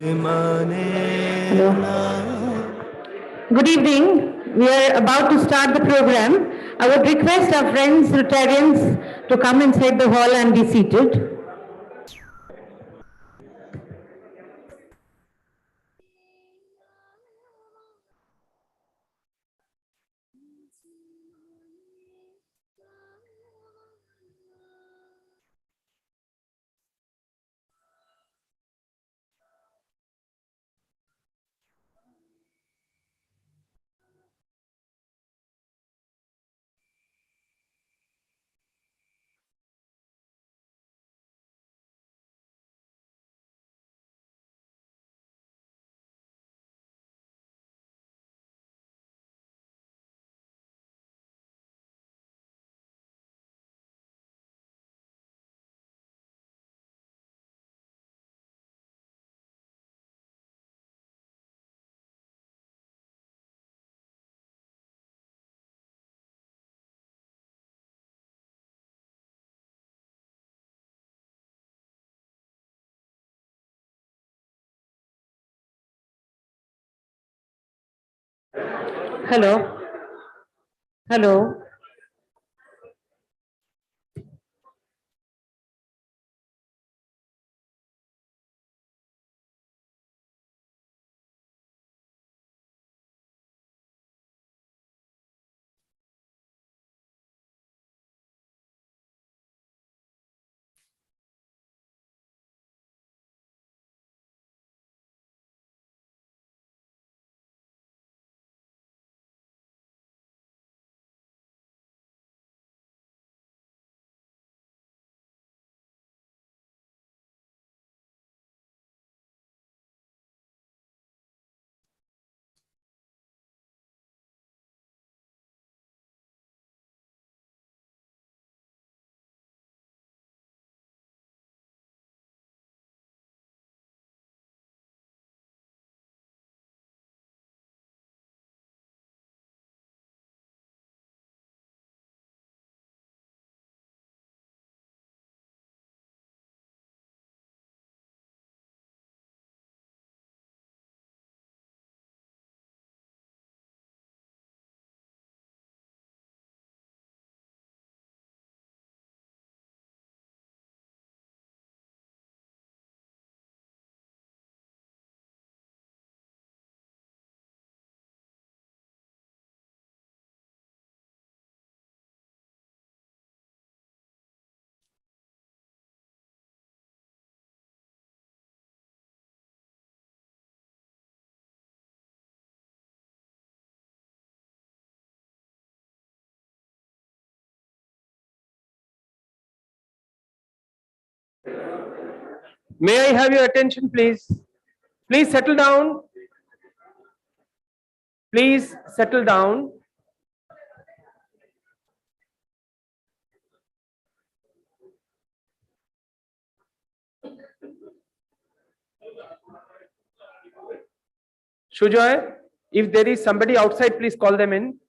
Hello. Good evening. We are about to start the program. I would request our friends, Rotarians, to come inside the hall and be seated. Hello. Hello. May I have your attention, please? Please settle down. Please settle down. Shujoy, if there is somebody outside, please call them in.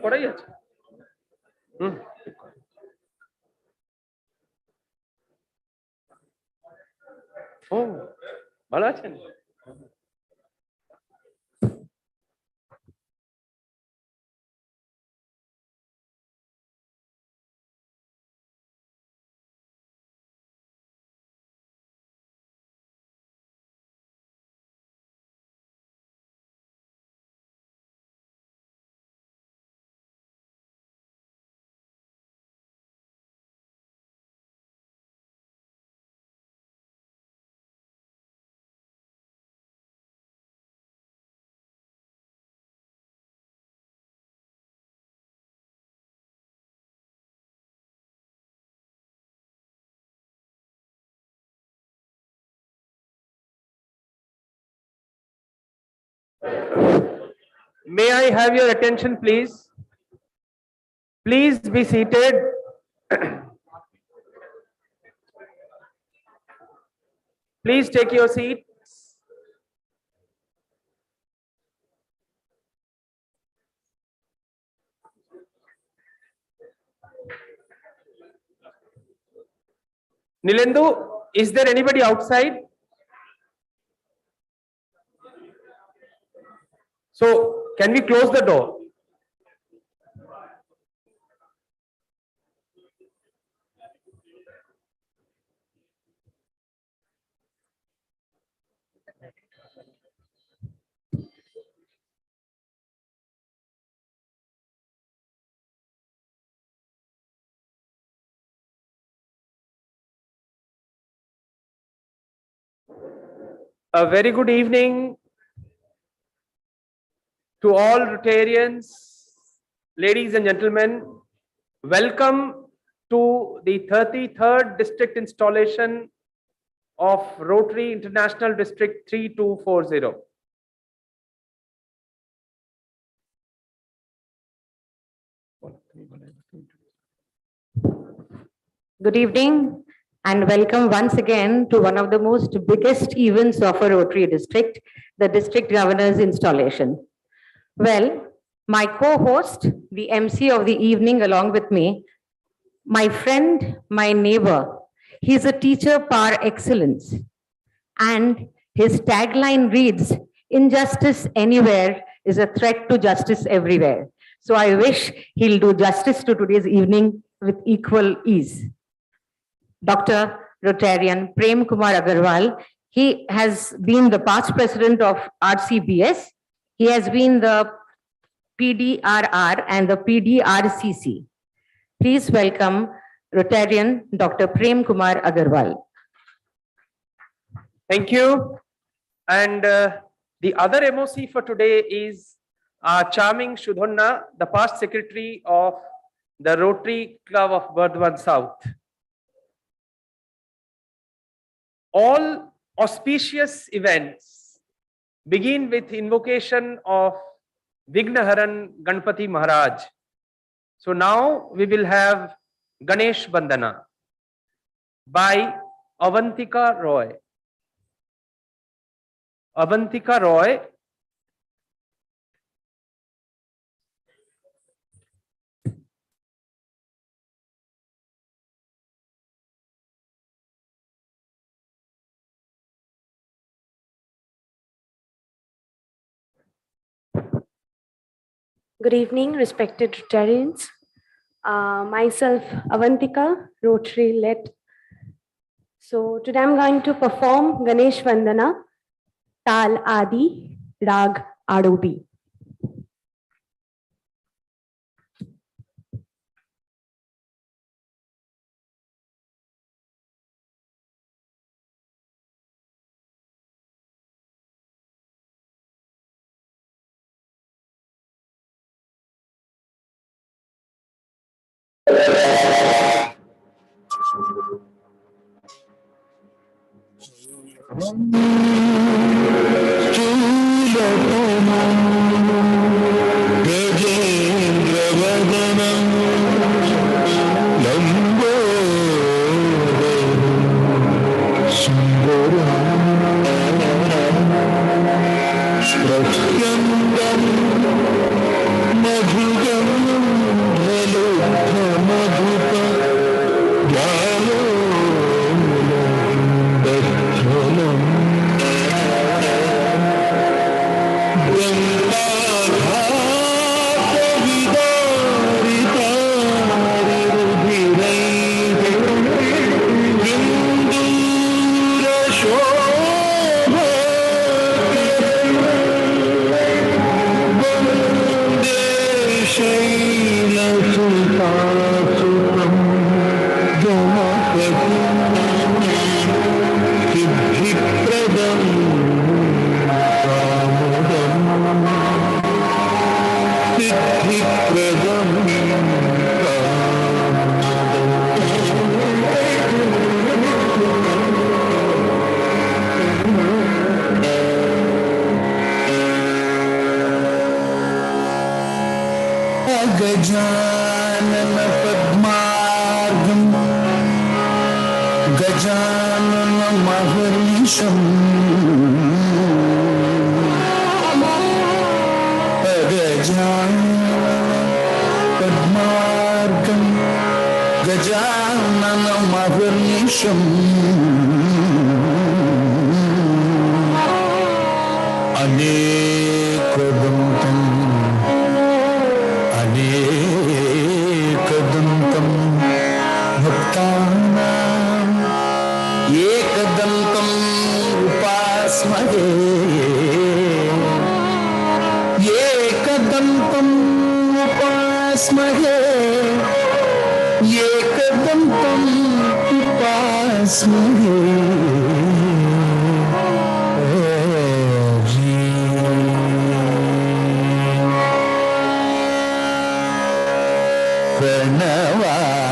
পড়াই আছে ও ভালো আছেন May I have your attention, please? Please be seated. Please take your seat. Nilendu, is there anybody outside? So, can we close the door? A very good evening to all Rotarians, ladies and gentlemen. Welcome to the 33rd district installation of Rotary International District 3240. Good evening and welcome once again to one of the most biggest events of a Rotary district, the district governor's installation. Well, my co-host, the MC of the evening along with me, my friend, my neighbor, he's a teacher par excellence. And his tagline reads, "Injustice anywhere is a threat to justice everywhere." So I wish he'll do justice to today's evening with equal ease. Dr. Rotarian Prem Kumar Agarwal, he has been the past president of RCBS. He has been the PDRR and the PDRCC. Please welcome Rotarian Dr. Prem Kumar Agarwal. Thank you. And the other MOC for today is charming Shudhonna, the past secretary of the Rotary Club of Burdwan South. All auspicious events begin with invocation of Vignaharan Ganpati Maharaj. So now we will have Ganesh Vandana by Avantika Roy. Avantika Roy. Good evening, respected Rotarians. Myself, Avantika, Rotary led. So today I'm going to perform Ganesh Vandana, Tal Adi, Rag Adobi. Gajanan अहर्निशम् अगजानन पद्मार्कं गजाननमहर्निशम् अनेकदन्तम् अनेकदन्तम् भक्तानाम् एकदन्तम् उपास्महे एकदन्तम् उपास्महे एकदन्तम् उपास्महे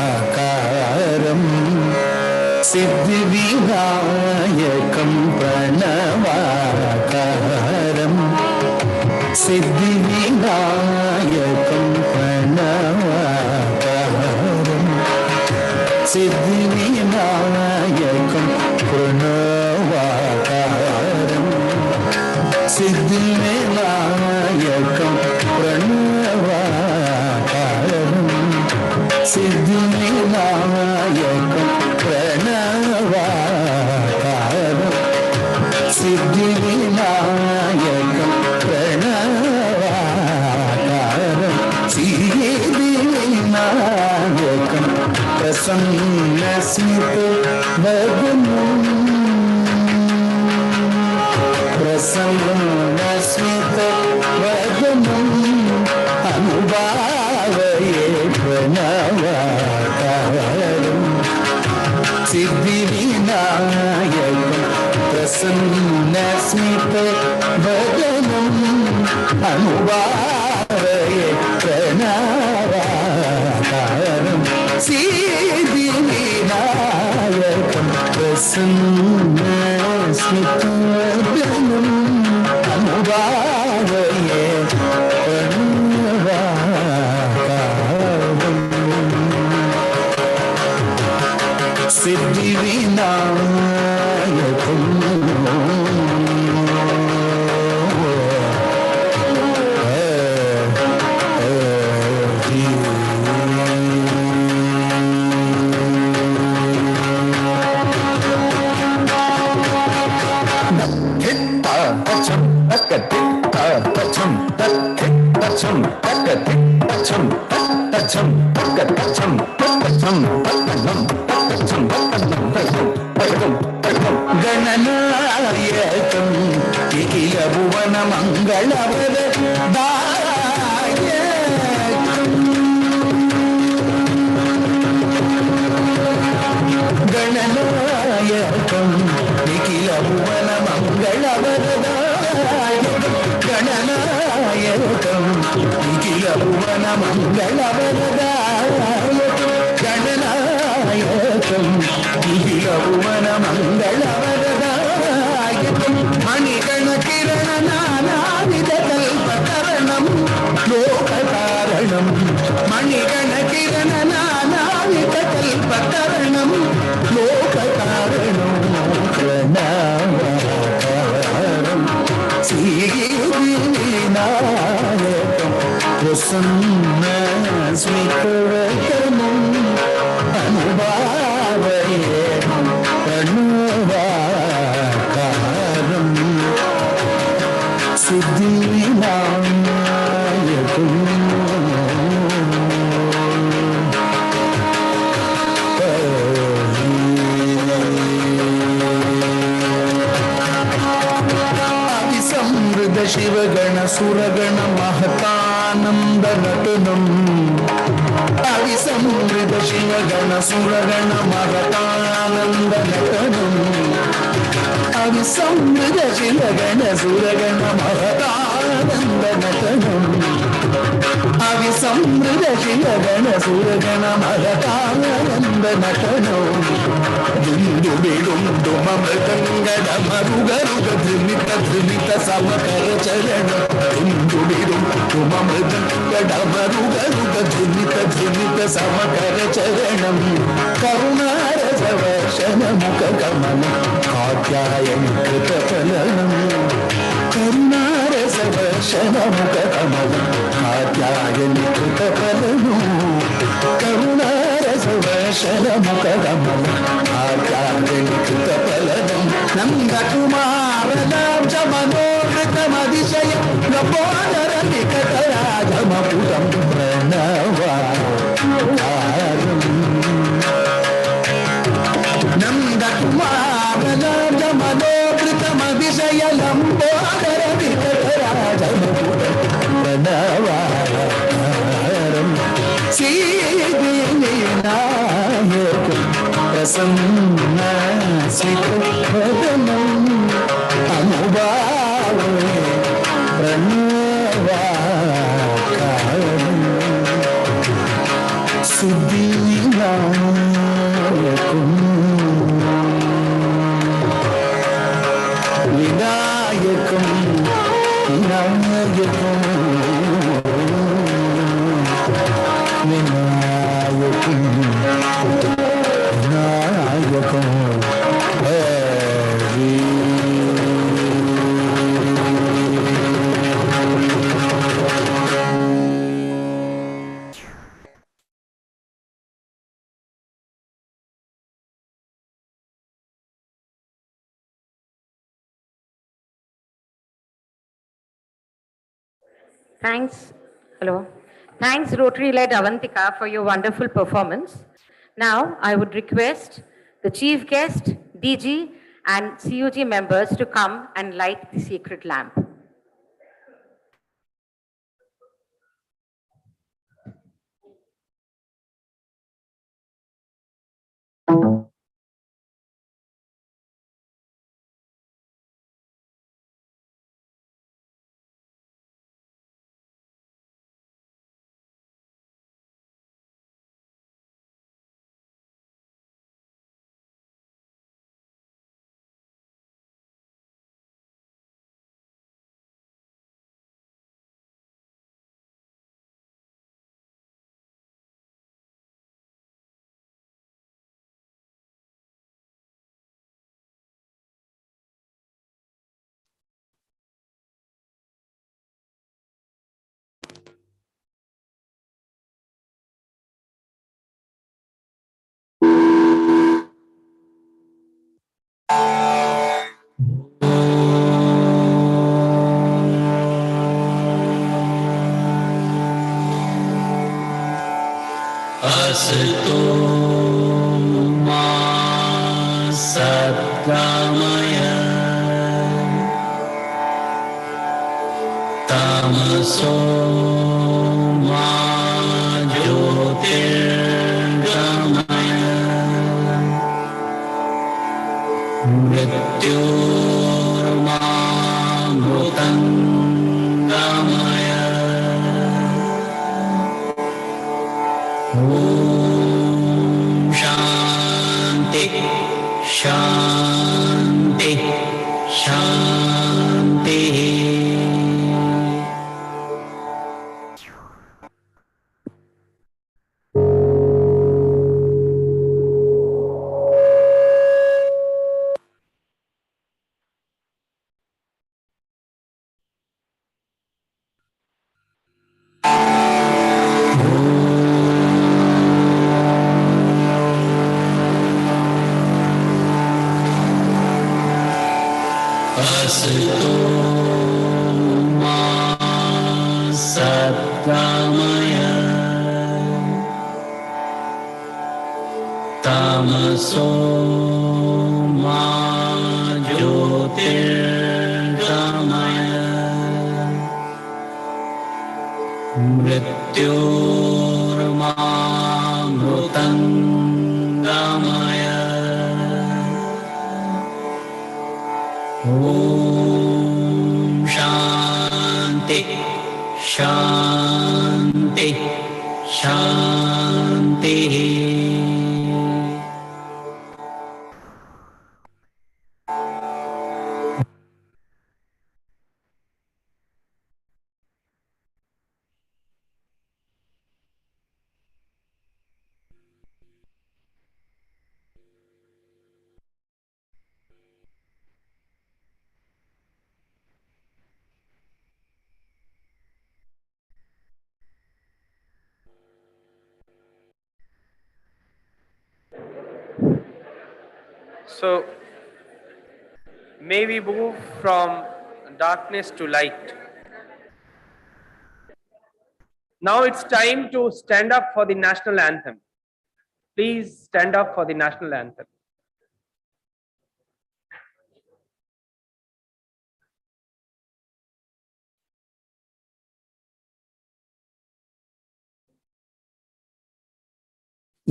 प्रणवाकारं सिद्धिविनायकं प्रणवाकारं सिद्धिविनायकं प्रणवाकारं सिद्धिविनायकं प्रणवाकारं सिद्धिविनायकं प्रणवाकारं सिद्धिविनायकं प्रणवाकारं सिद्धिविनायकं प्रणवाकारं सिद्धिविनायकं प्रसन्नस्मितवदनं प्रसन्नस्मितवदनं अनुभावये प्रणवाकारं सिद्धिविनायकं प्रसन्नस्मितवदनं अनुभावये प्रणवाकारं सिद्धिविनायकं प्रसन्नस्मितवदनं अनुभावये प्रणवाकारं सिद्धिविनायकं गणनायकं Nikhil भुवन मंगलवरदायकं गणनायकं निखिल भुवन मंगलवरदायकं गणनायकं निखिल भुवन मंगलवरदायकं गणनायकं निखिल भुवन मंगलवरदायकं मणिगणकिरण नानाविध कल्पतरणं लोककारणं मणिगणकिरण नानाविध कल्पतरणं लोककारणं प्रणवाकारं सिद्धिविनायकं प्रसन्नस्मितवदनं अनुभावये प्रणवाकारं सिद्धिविनायकं अविसमृद शिवगण सुरगण महतानंद नटनम् अविसमृद शिवगण सुरगण महतानंद नटनम् अविसमृद शिवगण सुरगण महतानंद नटनम् अविसमृद शिवगण सुरगण महतानंद नटनम् दुंदुबिडुंदु ममृदंगडमरुगरुग धृमित धृमित समकर चरण दुंदुबिडुंदु ममृदंगडमरुगरुग धृमित धृमित समकर चरणं करुणारसवर्षण मुख कमल Katyayani कृतफलम् करुणारसवर्षणमुखकमलम् Katyayani कृतफलम् करुणारसवर्षणमुखकमलम् Katyayani कृतफलम् नन्दकुमारनाब्जमनोहृतमतिशय नपोदरनिकटराजमपुटं प्रणवाकारम् नन्दकुमारनाब्जमनोहृतमतिशय लम्बोदरनिकटराजमपुटं प्रणवाकारम् श्रीदेवीनायकं प्रसन्नस्मितवदनम् अनुभावे प्रणवाकारम् सिद्धिविनायकम् विनायकं विनायकं विनायकं विनायकं Hari Thanks. Hello. Thanks, Rotary-led Avantika, for your wonderful performance. Now, I would request the chief guest, DG, and CUG members to come and light the sacred lamp. असतो मा सद्गमय तमसो मा ज्योतिर्गमय मृत्योर्मा मृतङ्गमय ॐ शान्ति शान्ति शान्तिः असतो मा सद्गमय तमसो मा ज्योतिर्गमय मृत्योर्मा मृतङ्गमय ॐ शान्ति शान्ति शान्तिः So may we move from darkness to light. Now it's time to stand up for the national anthem. Please stand up for the national anthem.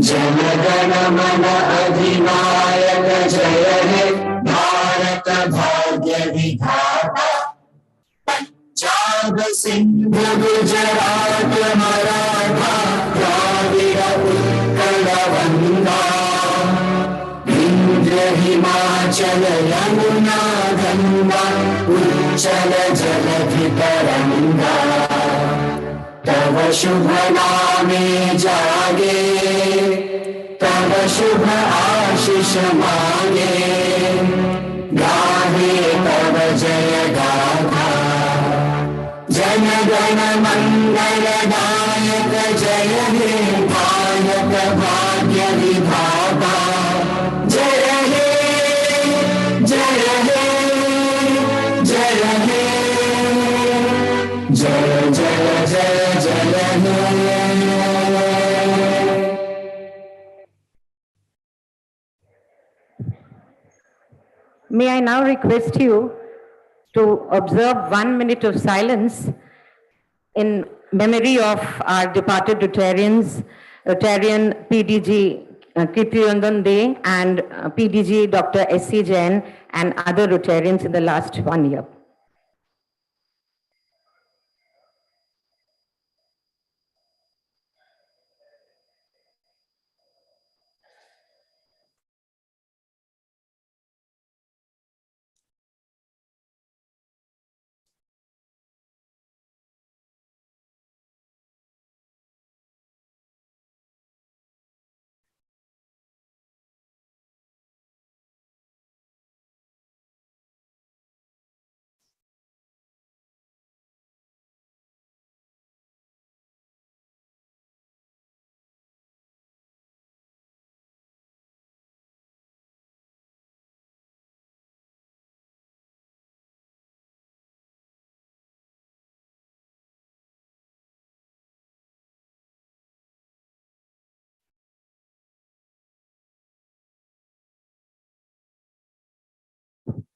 जनगण मन अधिनायक जय हे भारत भाग्य विधाता पंजाब सिंध गुजरात मराठा द्राविड़ उत्कल गंगा विंध्य हिमाचल यमुना गंगा उच्चल जलधि तरंगा तव शुभ नामे जागे तव शुभ आशीष मांगे गाहे तव जय गाथा जन गण मंगल दायक जय हे भारत भाग्य विधाता जय हे जय हे जय हे जय जय जय जय हे May I now request you to observe 1 minute of silence in memory of our departed Rotarians, Rotarian PDG Kirtirandan De and PDG Dr. S.C. Jain and other Rotarians in the last 1 year.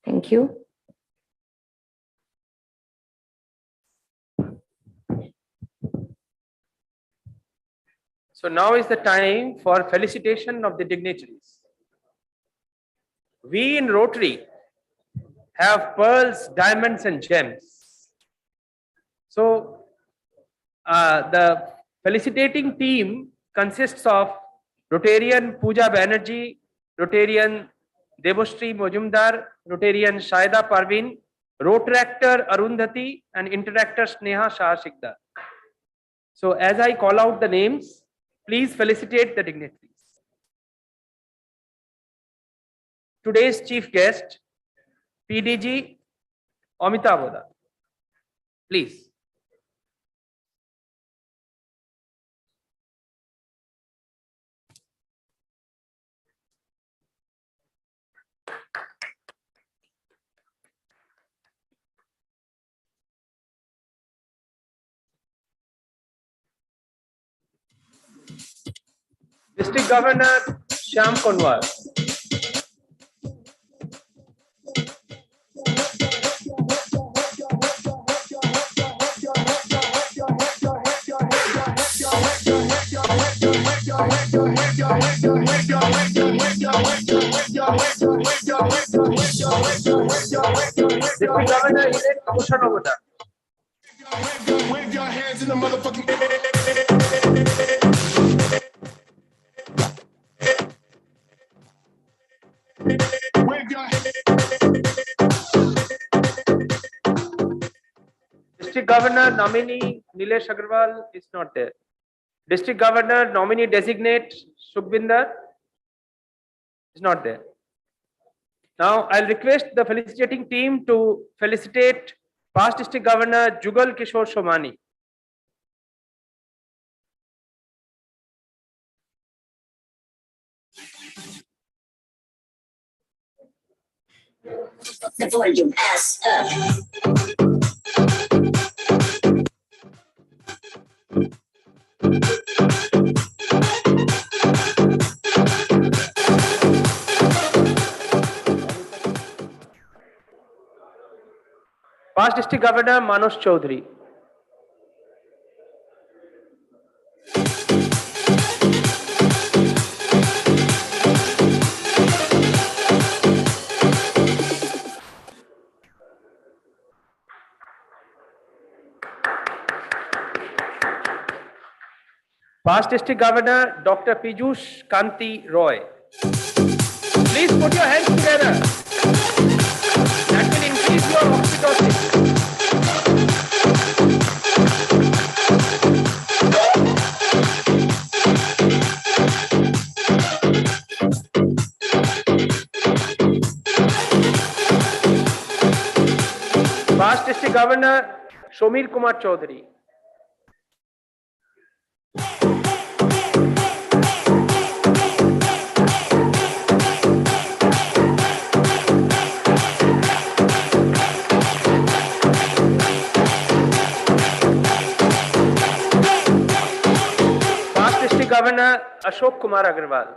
Thank you. So now is the time for felicitation of the dignitaries. We in Rotary have pearls, diamonds and gems. So the felicitating team consists of Rotarian Pooja Banerjee, Rotarian Debashri Mojumdar, Rotarian Shaida Parveen, Rotaractor Arundhati and Interactor Sneha Shah Sikdar. So as I call out the names, please felicitate the dignitaries. Today's chief guest, PDG Amitabh Oda. Please. District Governor Shyam Konwar. District Governor elect Bhushan Awada. Wave your hands in the motherfucking air. Wave your hands. District Governor nominee Nilesh Agarwal is not there. District Governor nominee designate Sukhbinder is not there. Now I'll request the felicitating team to felicitate past District Governor Jugal Kishore Somani. The volume ass up. Past District Governor Manoj Chaudhary. Past District Governor Dr. Piyush Kanti Roy. Please put your hands together. That will increase your oxytocin. Past District Governor Shomir Kumar Chaudhary. Past District Governor Ashok Kumar Agarwal.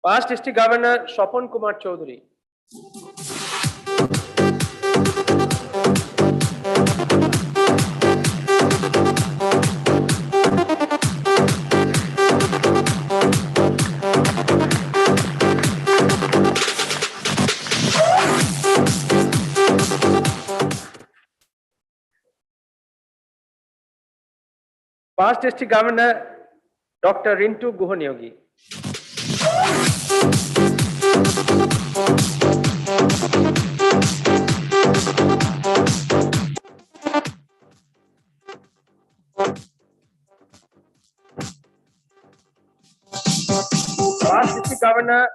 Past District Governor Shopon Kumar Chaudhary. Past District Governor Dr. Rintu Guhonyogi. Past District Governor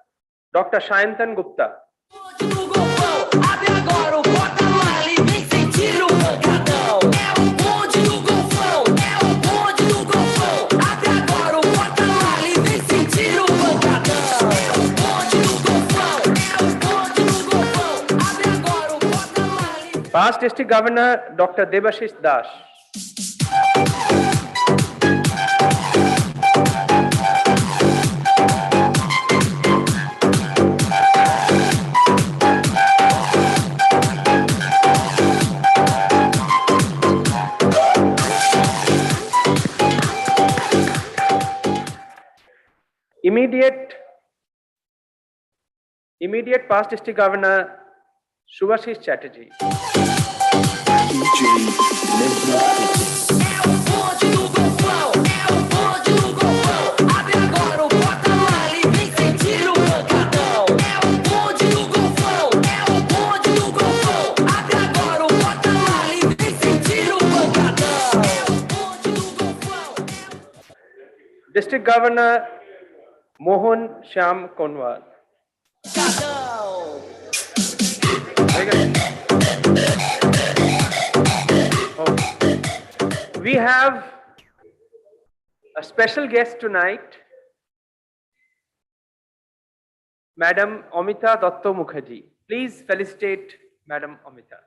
Dr. Shayantan Gupta. No golfão, abre agora o porta-mala e vem sentir o pancadão. É o bonde do golfão, é o bonde do golfão. Abre agora o porta-mala e vem sentir o pancadão. É o bonde do golfão, é o bonde do golfão. Abre agora o porta-mala e... Past District Governor Dr. Debashish Das. Immediate Past District Governor Shubhashish Chatterjee. É o bonde do golfão, é o bonde do golfão. Abre agora o porta-mala e vem sentir o pancadão. É o bonde do golfão, é o bonde do golfão. Abre agora o porta-mala e vem sentir o pancadão. É o bonde do golfão. District Governor Mohan Shyam Konwar. Pancadão. We have a special guest tonight, Madam Amita Datta Mukherjee. Please felicitate Madam Amita.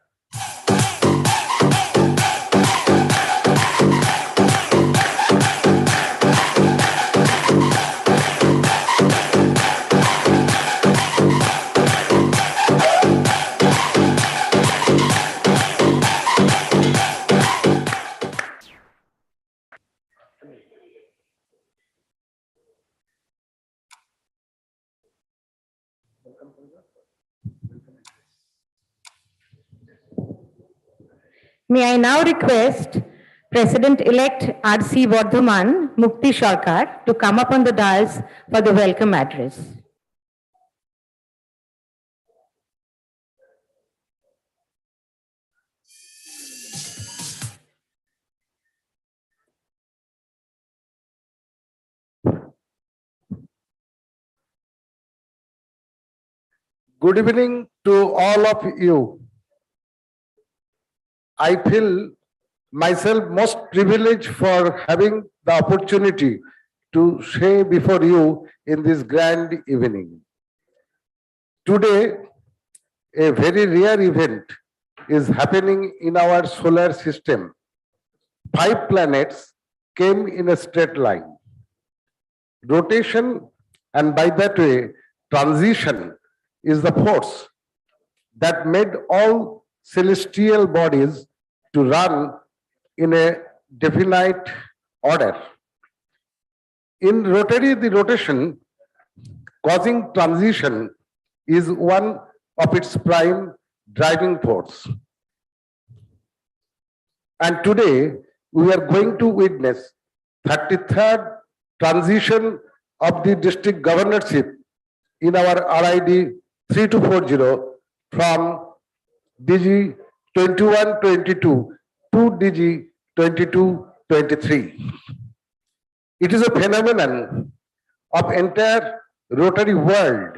May I now request President-elect R.C. Vardhaman Mukti Sarkar to come up on the dais for the welcome address. Good evening to all of you. I feel myself most privileged for having the opportunity to share before you in this grand evening. Today, a very rare event is happening in our solar system. 5 planets came in a straight line. Rotation, and by that way, transition is the force that made all celestial bodies to run in a definite order. In rotary, the rotation causing transition is one of its prime driving force. And today, we are going to witness 33rd transition of the district governorship in our RID 3240 from DG 2122 to DG 2223. It is a phenomenon of entire Rotary world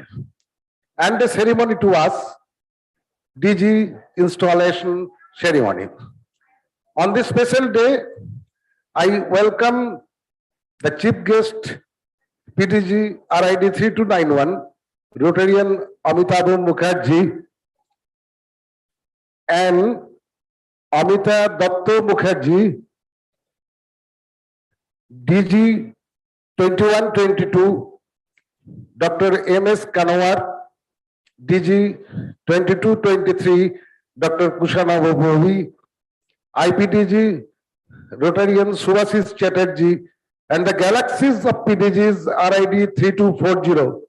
and a ceremony to us, DG installation ceremony. On this special day, I welcome the chief guest, PDG RID 3291, Rotarian Amitabh Mukherjee, and Amita Datta Mukherjee, DG 2122, Dr. M.S. Kanawar, DG 2223, Dr. Kushana Bobovi, IPDG, Rotarian Subhasis Chatterjee, and the galaxies of PDGs RID 3240,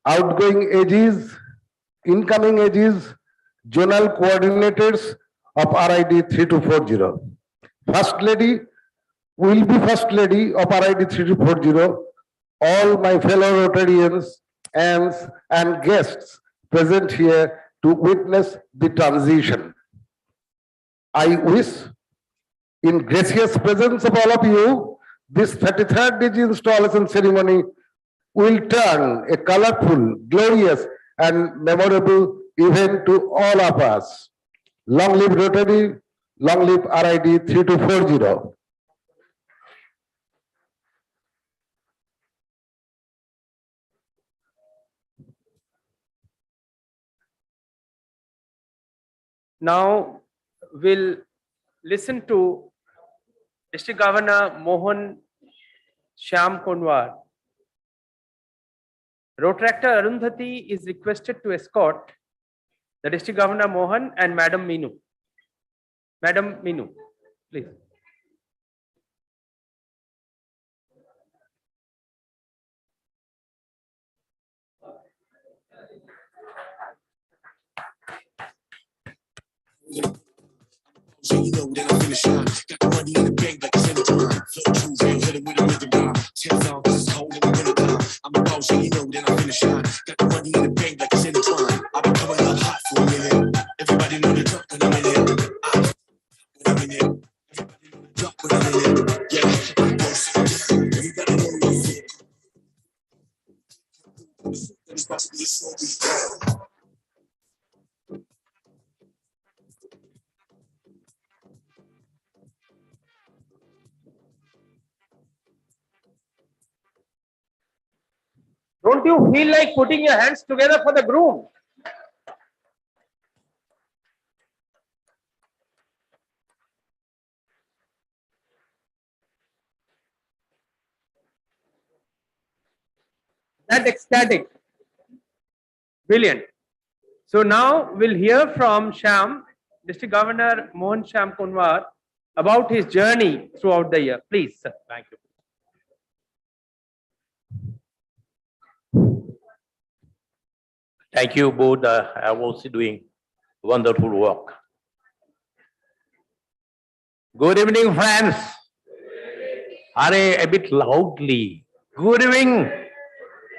outgoing AGs, incoming AGs, zonal coordinators of RID 3240. First Lady will be First Lady of RID 3240. All my fellow Rotarians and guests present here to witness the transition. I wish, in gracious presence of all of you, this 33rd DG installation ceremony will turn a colorful, glorious, and memorable event to all of us. Long live Rotary, long live RID 3240. Now we'll listen to District Governor Mohan Shyam Konwar. Rotaractor Arundhati is requested to escort the District Governor Mohan and Madam Meenu. Madam Meenu, please. So you know that I'm finna shine. Got the money in the bank like it's in the time. Flow true, real, hit it with a rhythm rhyme. 10 on, cause it's cold in the winter time. I'm a boss, so you know that I'm finna shine. Got the money in the bank like it's in the time. I've been coming up hot for a minute. Everybody know the drop when I'm in it. When I'm in it. Everybody know the drop when I'm in it. Yeah, I'm boss. Everybody know the fit. It's about to be a slow beat. Don't you feel like putting your hands together for the groom? That ecstatic. Brilliant. So now we'll hear from Shyam, District Governor Mohan Shyam Konwar, about his journey throughout the year. Please, sir. Thank you. Thank you both. I was doing wonderful work. Good evening, friends. Are a bit loudly. Good evening.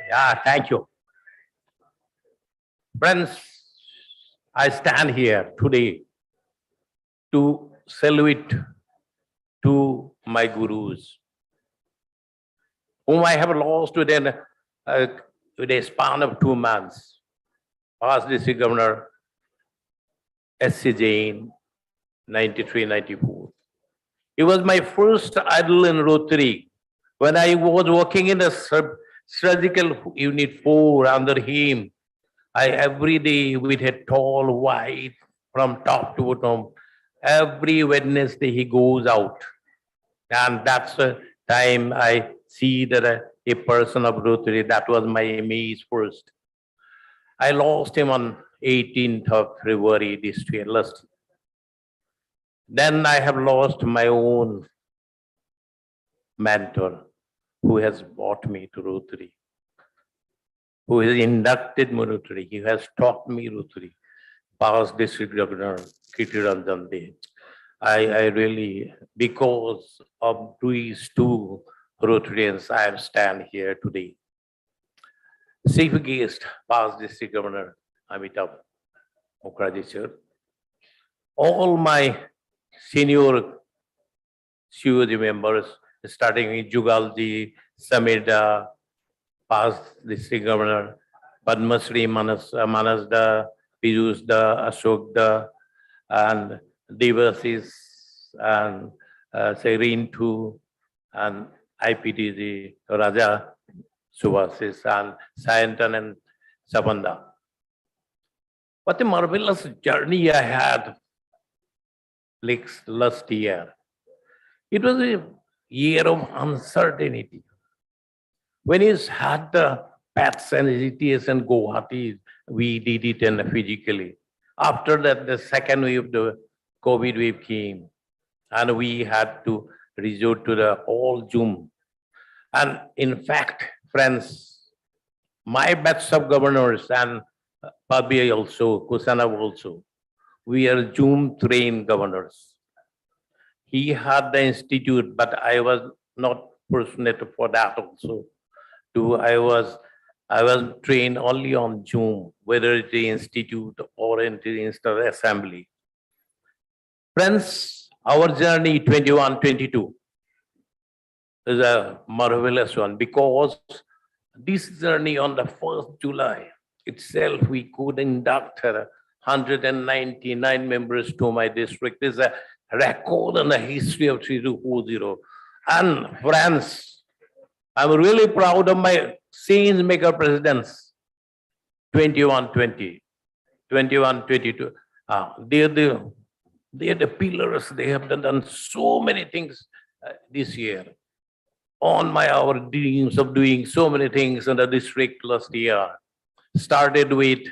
Yeah, thank you. Friends, I stand here today to salute to my gurus, whom I have lost within a span of 2 months. Past District Governor S.C. Jain, 93, 94. He was my first idol in Rotary. When I was working in the surgical unit 4 under him, I every day with a tall white from top to bottom. Every Wednesday he goes out. And that's the time I see that a person of Rotary, that was my image first. I lost him on 18th of February this year, last. Then I have lost my own mentor who has brought me to Rotary, who has inducted me Rotary. He has taught me Rotary. Past District Governor Kirti Ranjan Dey. I really, because of these two Rotarians, I stand here today. Chief guest, past District Governor Amitabh Mukherjee sir. All my senior COG members, starting with Jugalji, Samida, past District Governor, Padmasri Manasda, Piyush Da, Ashok Da, and Devasis, and Serene too, and IPTG, Raja Subhasis, and Sayantan and Sabanda. What a marvelous journey I had last year. It was a year of uncertainty. When he had the PATS and GTS and Guwahati, we did it and physically. After that, the second wave, the COVID wave came, and we had to resort to the all Zoom. And in fact, friends, my batch of governors and Pabi also, Kusana also, we are Zoom trained governors. He had the institute, but I was not fortunate for that also. I was trained only on Zoom, whether it's the institute or in the Institute Assembly. Friends, our journey 21-22 is a marvelous one, because this journey on the 1st July itself, we could induct 199 members to my district. This is a record in the history of 3240. And friends, I'm really proud of my change maker presidents, 21-20, 21-22. They are the pillars. They have done so many things this year. On our dreams of doing so many things in the district last year. Started with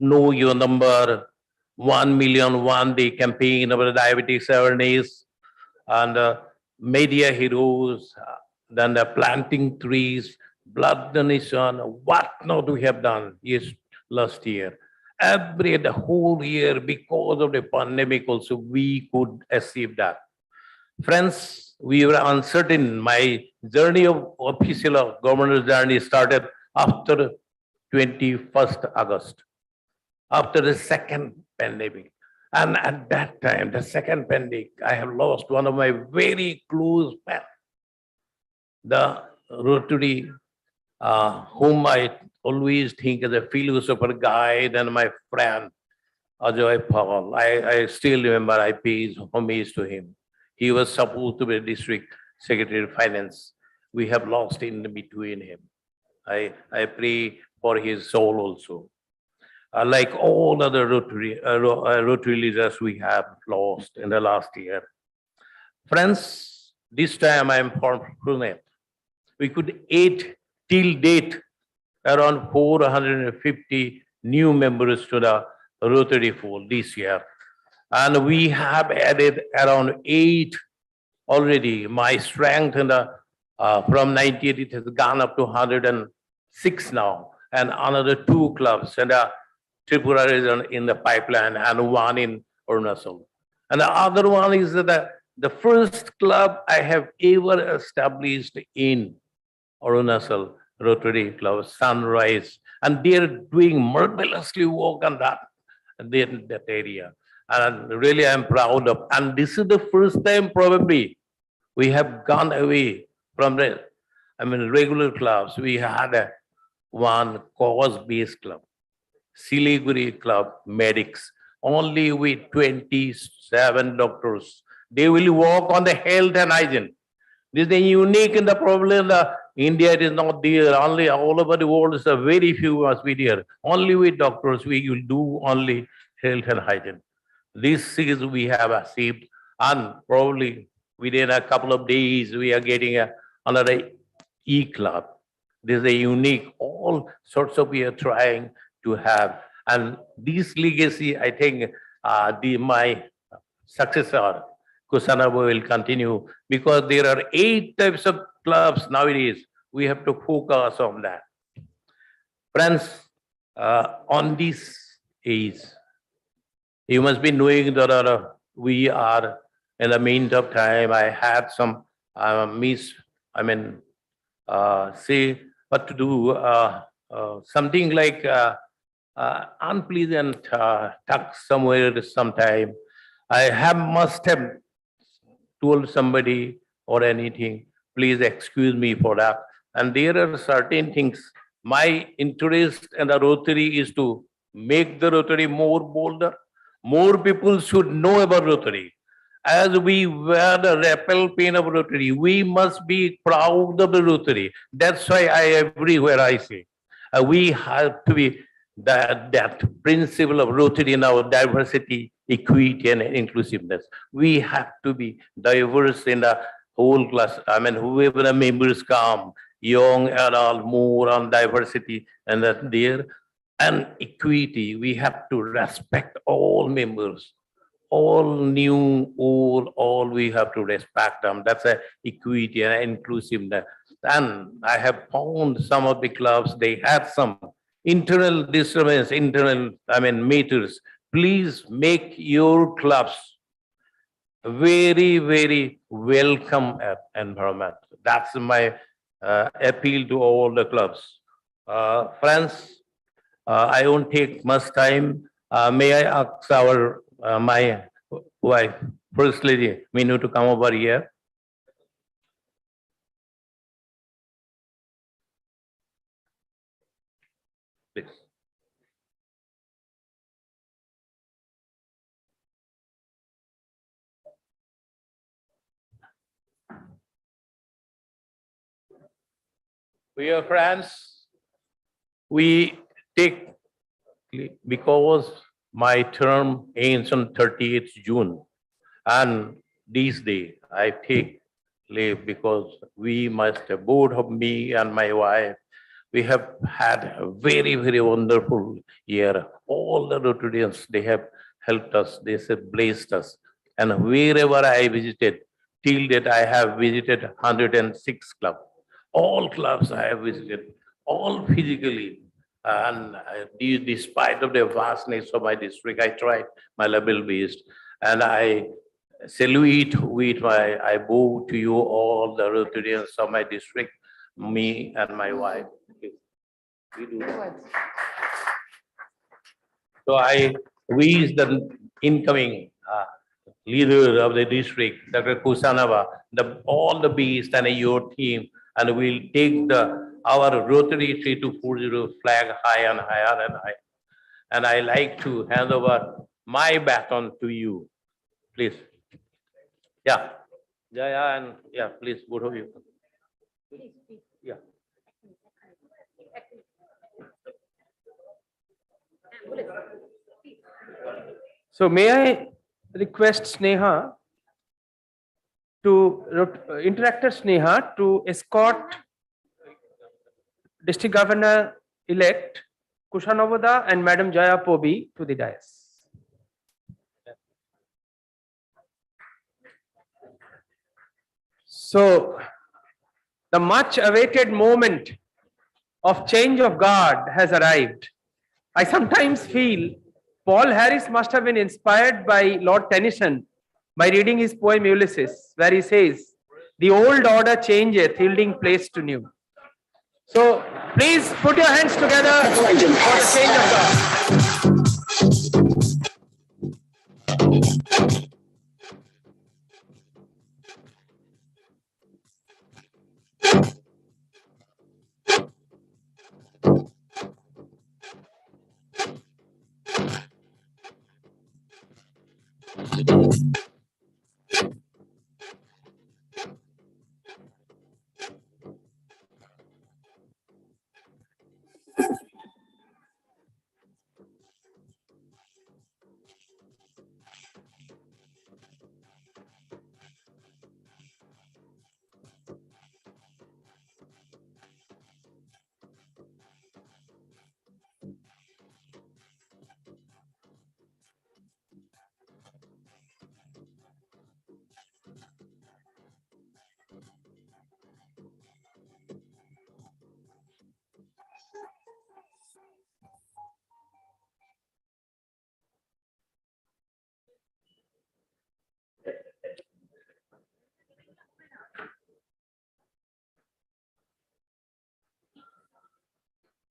Know Your Number, 1 million one day campaign over diabetes awareness, and media heroes, then the planting trees, blood donation, what not we have done last year. The whole year, because of the pandemic also, we could achieve that. Friends, we were uncertain. My journey of official governor journey started after 21st August, after the second pandemic. And at that time, the second pandemic, I have lost one of my very close friends, the Rotary, whom I always think as a philosopher guide and my friend, Ajoy Paul. I still remember I paid homage to him. He was supposed to be District Secretary of Finance. We have lost in between him. I pray for his soul also. Like all other Rotary leaders we have lost in the last year. Friends, this time I am fortunate. We could add till date around 450 new members to the Rotary fold this year. And we have added around 8 already. My strength in the from 98, it has gone up to 106 now, and another 2 clubs, and Tripura is in the pipeline, and 1 in Arunachal. And the other one is the first club I have ever established in Arunachal, Rotary Club, Sunrise, and they are doing marvelously work on that area. And really I'm proud of, and this is the first time probably we have gone away from regular clubs. We had one cause-based club, Siliguri Club Medics, only with 27 doctors. They will work on the health and hygiene. This is unique in the problem. India it is not there. Only all over the world is a very few must be there. Only with doctors we will do only health and hygiene. This is we have achieved, and probably within a couple of days we are getting another e-club. This is a unique. All sorts of we are trying to have, and this legacy I think my successor Kusanaba will continue because there are 8 types of clubs nowadays. We have to focus on that. Friends, on this age, you must be knowing that we are in the meantime time. I had some say what to do, something like unpleasant talk somewhere sometime. Must have told somebody or anything, please excuse me for that. And there are certain things. My interest in the Rotary is to make the Rotary more bolder. More people should know about Rotary. As we wear the rappel pin of Rotary, we must be proud of the Rotary. That's why everywhere I say, we have to be that principle of Rotary in our diversity, equity, and inclusiveness. We have to be diverse in the whole class. Whoever the members come, young, adult, more on diversity, and that there. And equity, we have to respect all members, all new, all we have to respect them. That's a equity and inclusiveness. And I have found some of the clubs, they have some internal disturbance, matters. Please make your clubs very, very welcome environment. That's my appeal to all the clubs. Friends, I won't take much time. May I ask my wife, First Lady, Minu, to come over here? Please. Dear friends, we take, because my term ends on 30th June, and this day I take leave because we must, both of me and my wife, we have had a very, very wonderful year. All the Rotarians, they have helped us, they have blessed us. And wherever I visited, till that I have visited 106 clubs. All clubs I have visited, all physically. And despite of the vastness of my district, I tried my level best. And I salute with I bow to you all the Rotarians of my district, me and my wife. We do that. So I wish the incoming leader of the district, Dr. Kusanava, all the best and your team, and we'll take our Rotary 3240 flag high and higher and higher. And I like to hand over my baton to you, please. Yeah, Jaya, and yeah, please, both of you. Yeah. So may I request Sneha to, Interactor Sneha to escort District Governor-elect Kushanavada and Madam Jaya Pobi to the dais. So the much awaited moment of change of guard has arrived. I sometimes feel Paul Harris must have been inspired by Lord Tennyson by reading his poem Ulysses, where he says, "The old order changeth, yielding place to new." So please put your hands together for the change of guard.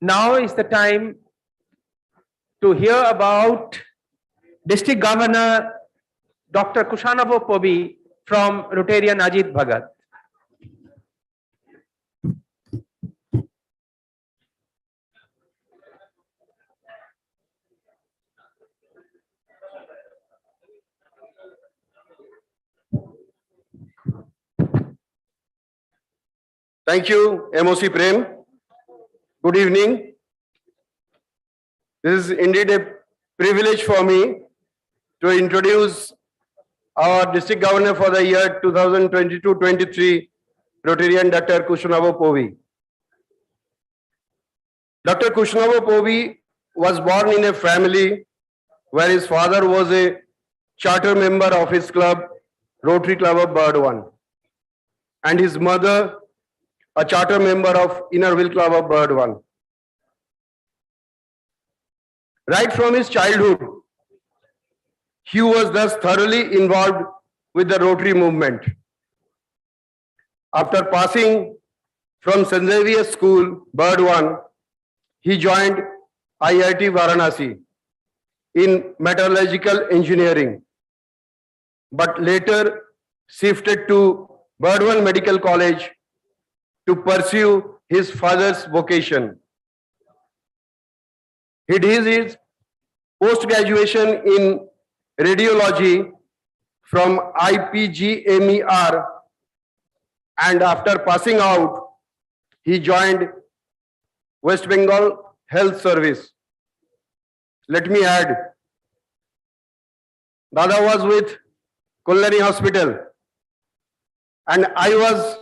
Now is the time to hear about District Governor Dr. Kushanavo Pobi from Rotarian Ajit Bhagat. Thank you, MOC Prem. Good evening. This is indeed a privilege for me to introduce our district governor for the year 2022-23, Rotarian Dr. Kushanavo Pobi. Dr. Kushanavo Pobi was born in a family where his father was a charter member of his club, Rotary Club of Burdwan, and his mother a charter member of Innerville Club of Burdwan. Right from his childhood, he was thus thoroughly involved with the Rotary movement. After passing from St. Xavier's School, Burdwan, he joined IIT Varanasi in metallurgical engineering, but later shifted to Burdwan Medical College to pursue his father's vocation. He did his post-graduation in radiology from IPGMER, and after passing out, he joined West Bengal Health Service. Let me add, Dada was with Kolari Hospital, and I was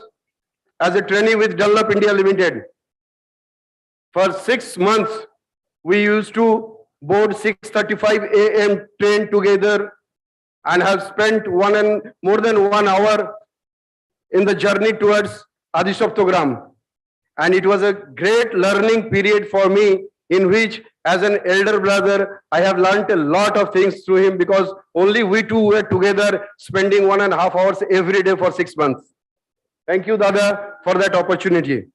as a trainee with Dunlop India Limited. For 6 months, we used to board 6:35 a.m. train together and have spent more than 1 hour in the journey towards Adisoptogram. And it was a great learning period for me, in which as an elder brother, I have learnt a lot of things through him, because only we two were together spending 1.5 hours every day for 6 months. Thank you, Dada, for that opportunity.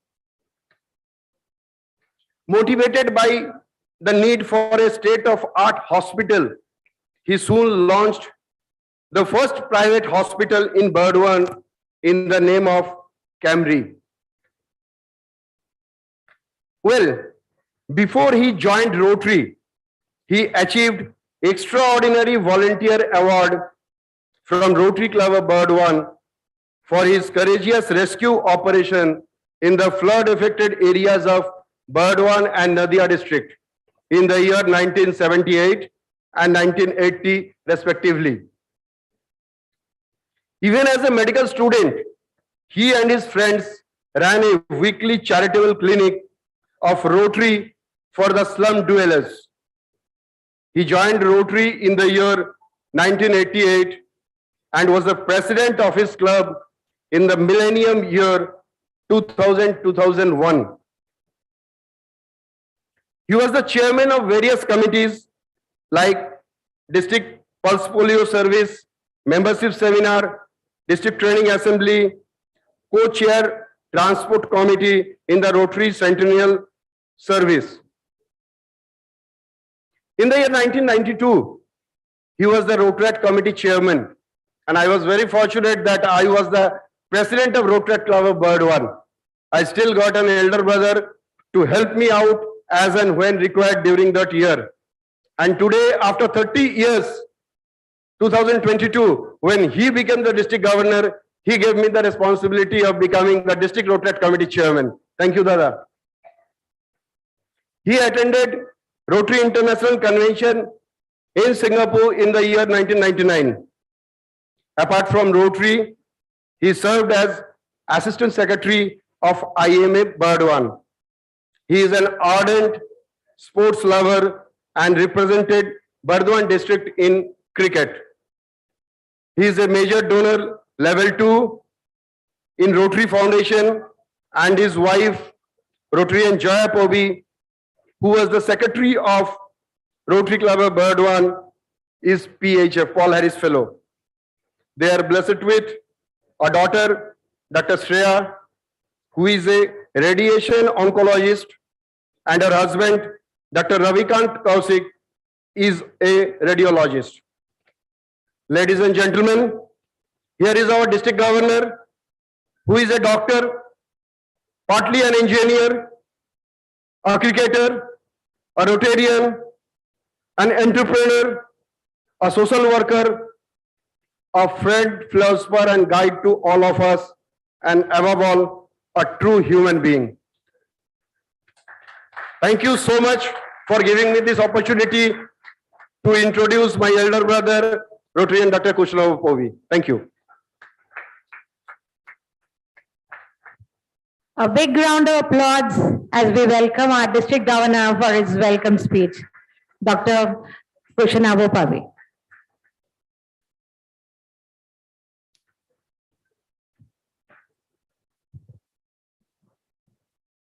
Motivated by the need for a state-of-art hospital, he soon launched the first private hospital in Burdwan in the name of Camry. Well, before he joined Rotary, he achieved extraordinary volunteer award from Rotary Club of Burdwan for his courageous rescue operation in the flood-affected areas of Burdwan and Nadia district in the year 1978 and 1980 respectively. Even as a medical student, he and his friends ran a weekly charitable clinic of Rotary for the slum dwellers. He joined Rotary in the year 1988 and was the president of his club in the millennium year 2000-2001. He was the chairman of various committees like District Pulse Polio Service, Membership Seminar, District Training Assembly, co-chair Transport Committee in the Rotary Centennial Service. In the year 1992, he was the Rotary Committee chairman, and I was very fortunate that I was the president of Rotary Club of Burdwan. I still got an elder brother to help me out as and when required during that year. And today, after 30 years, 2022, when he became the district governor, he gave me the responsibility of becoming the district Rotary committee chairman. Thank you, Dada. He attended Rotary International Convention in Singapore in the year 1999. Apart from Rotary, he served as Assistant Secretary of IMA Burdwan. He is an ardent sports lover and represented Burdwan district in cricket. He is a major donor level 2 in Rotary Foundation, and his wife, Rotarian Joya Pobi, who was the secretary of Rotary Club of Burdwan, is PHF, Paul Harris Fellow. They are blessed with a daughter, Dr. Shreya, who is a radiation oncologist, and her husband, Dr. Ravikant Kausik, is a radiologist. Ladies and gentlemen, here is our district governor, who is a doctor, partly an engineer, a cricketer, a Rotarian, an entrepreneur, a social worker, a friend, philosopher, and guide to all of us, and above all, a true human being. Thank you so much for giving me this opportunity to introduce my elder brother, Rotarian Dr. Kushala Povi. Thank you. A big round of applause as we welcome our district governor for his welcome speech, Dr. Kushala Povi.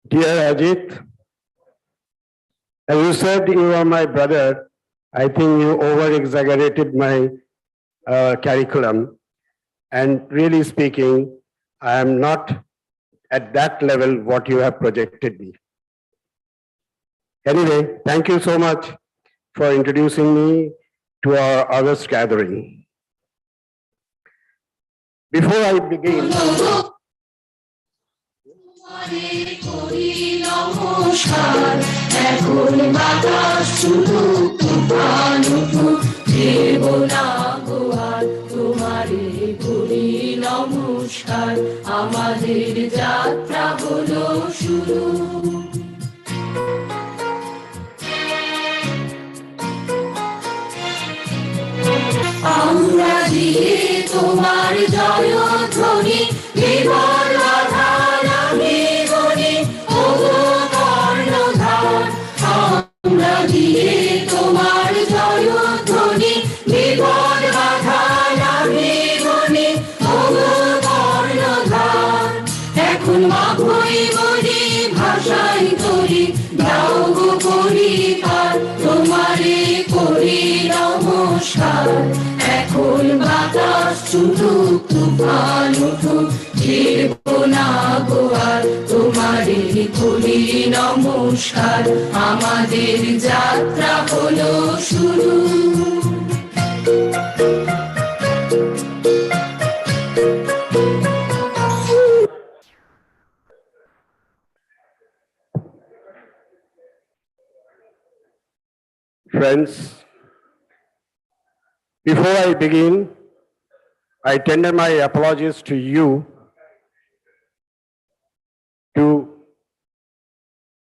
Dear Ajit, as you said, you are my brother. I think you over-exaggerated my curriculum. And really speaking, I am not at that level what you have projected me. Anyway, thank you so much for introducing me to our August gathering. Before I begin, আমাদের যাত্রা হলো শুরু আমরা দিয়ে তোমার জয়ধ্বনি বিবর বাধা নামে গণে ওগো কর্ণধার আমরা দিয়ে তোমার জয়ধ্বনি বিবর বাধা নামে গণে ওগো কর্ণধার এখন মাঘই বলি ভাষাই তরি দাও গো পরিবার তোমারে করি নমস্কার এখন বাতাস ছুটুক তুফান উঠুক ফিরব না গো আর তোমারে করি নমস্কার আমাদের যাত্রা হলো শুরু friends, before I begin, I tender my apologies to you to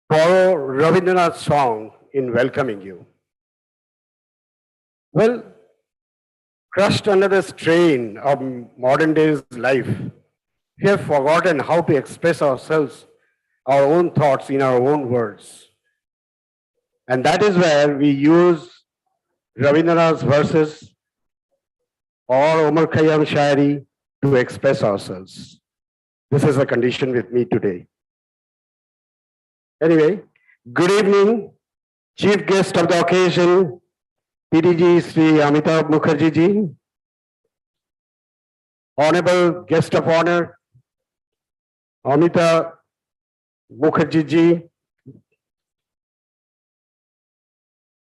borrow Rabindranath's song in welcoming you. Well, crushed under the strain of modern day's life, we have forgotten how to express ourselves, our own thoughts in our own words. And that is where we use Rabindranath's verses or Omar Khayyam Shairi to express ourselves. This is a condition with me today. Anyway, good evening, chief guest of the occasion, PDG Sri Amitabh Mukherjee ji, honorable guest of honor, Amitabh Mukherjee ji,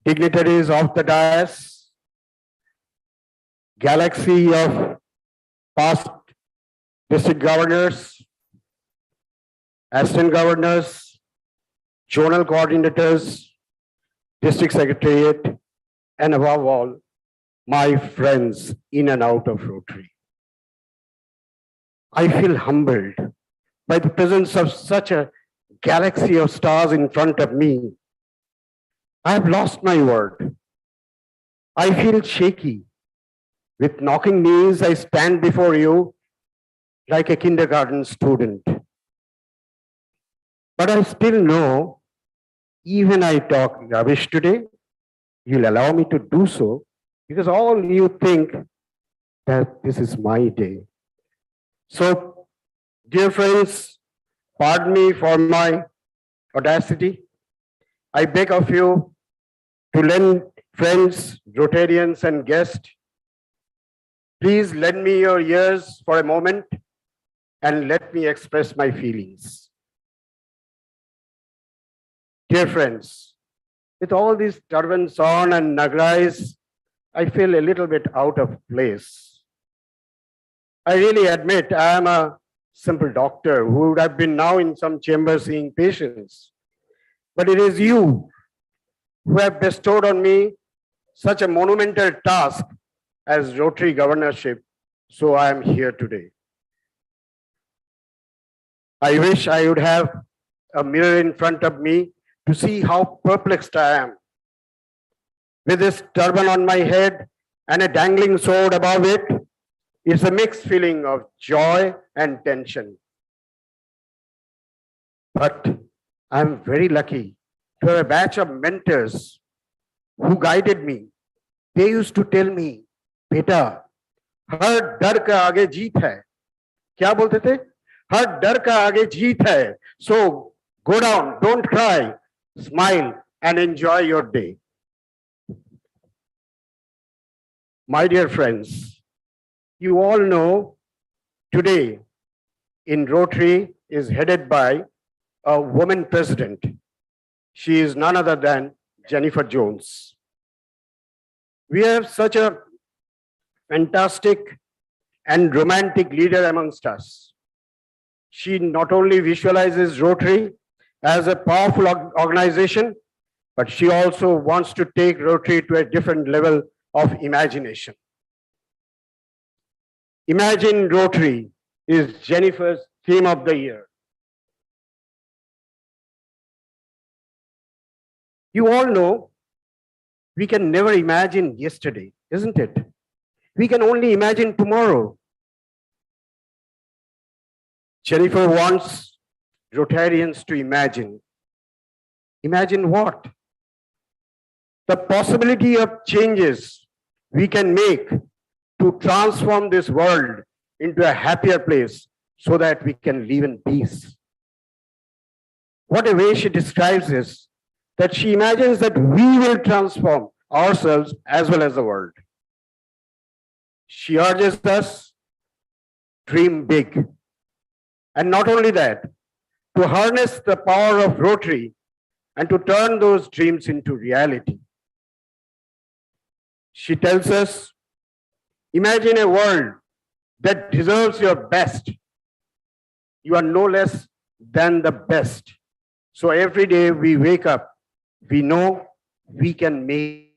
dignitaries of the dais, galaxy of past district governors, assistant governors, zonal coordinators, district secretariat, and above all, my friends in and out of Rotary. I feel humbled by the presence of such a galaxy of stars in front of me. I have lost my word. I feel shaky. With knocking knees, I stand before you like a kindergarten student. But I still know, even I talk rubbish today, you'll allow me to do so because all you think that this is my day. So, dear friends, pardon me for my audacity. I beg of you to lend friends, Rotarians and guests, please lend me your ears for a moment and let me express my feelings. Dear friends, with all these turbans on and nagrais, I feel a little bit out of place. I really admit I am a simple doctor who would have been now in some chamber seeing patients. But it is you who have bestowed on me such a monumental task as Rotary governorship, so I am here today. I wish I would have a mirror in front of me to see how perplexed I am. With this turban on my head and a dangling sword above it, it's a mixed feeling of joy and tension. But I'm very lucky to have a batch of mentors who guided me. They used to tell me, बेटा, हर डर का आगे जीत है. क्या बोलते थे? हर डर का आगे जीत है. So go down, don't cry, smile and enjoy your day. My dear friends, you all know today in Rotary is headed by a woman president. She is none other than Jennifer Jones. We have such a fantastic and romantic leader amongst us. She not only visualizes Rotary as a powerful organization, but she also wants to take Rotary to a different level of imagination. Imagine Rotary is Jennifer's theme of the year. You all know we can never imagine yesterday, isn't it? We can only imagine tomorrow. Jennifer wants Rotarians to imagine. Imagine what? The possibility of changes we can make to transform this world into a happier place so that we can live in peace. What a way she describes this, that she imagines that we will transform ourselves as well as the world. She urges us, dream big. And not only that, to harness the power of Rotary and to turn those dreams into reality. She tells us, imagine a world that deserves your best. You are no less than the best. So every day we wake up, we know we can make.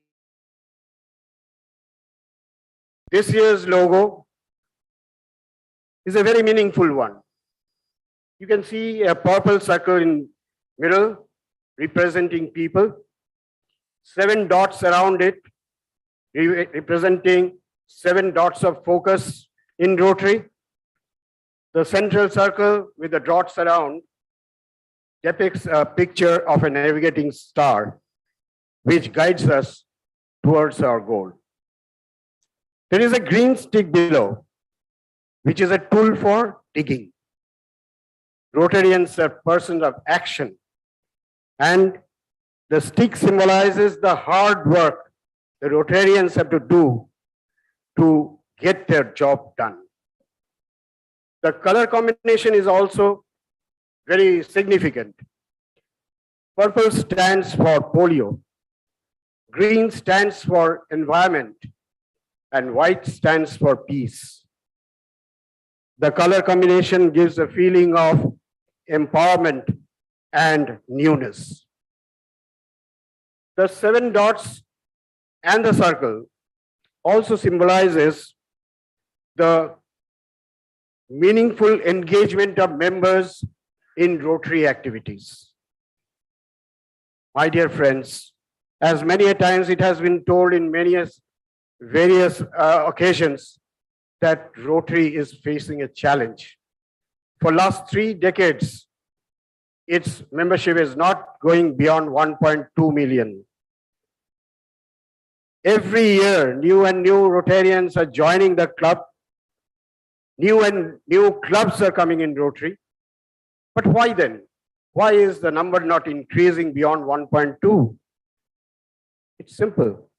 This year's logo is a very meaningful one. You can see a purple circle in middle representing people, 7 dots around it representing 7 dots of focus in Rotary. The central circle with the dots around depicts a picture of a navigating star which guides us towards our goal. There is a green stick below, which is a tool for digging. Rotarians are persons of action, and the stick symbolizes the hard work the Rotarians have to do to get their job done. The color combination is also very significant. Purple stands for polio, green stands for environment, and white stands for peace. The color combination gives a feeling of empowerment and newness. The 7 dots and the circle also symbolizes the meaningful engagement of members in Rotary activities. My dear friends, as many a times it has been told in various occasions that Rotary is facing a challenge. For last 3 decades, its membership is not going beyond 1.2 million. Every year, new and new Rotarians are joining the club. New clubs are coming in Rotary. But why then? Why is the number not increasing beyond 1.2? It's simple.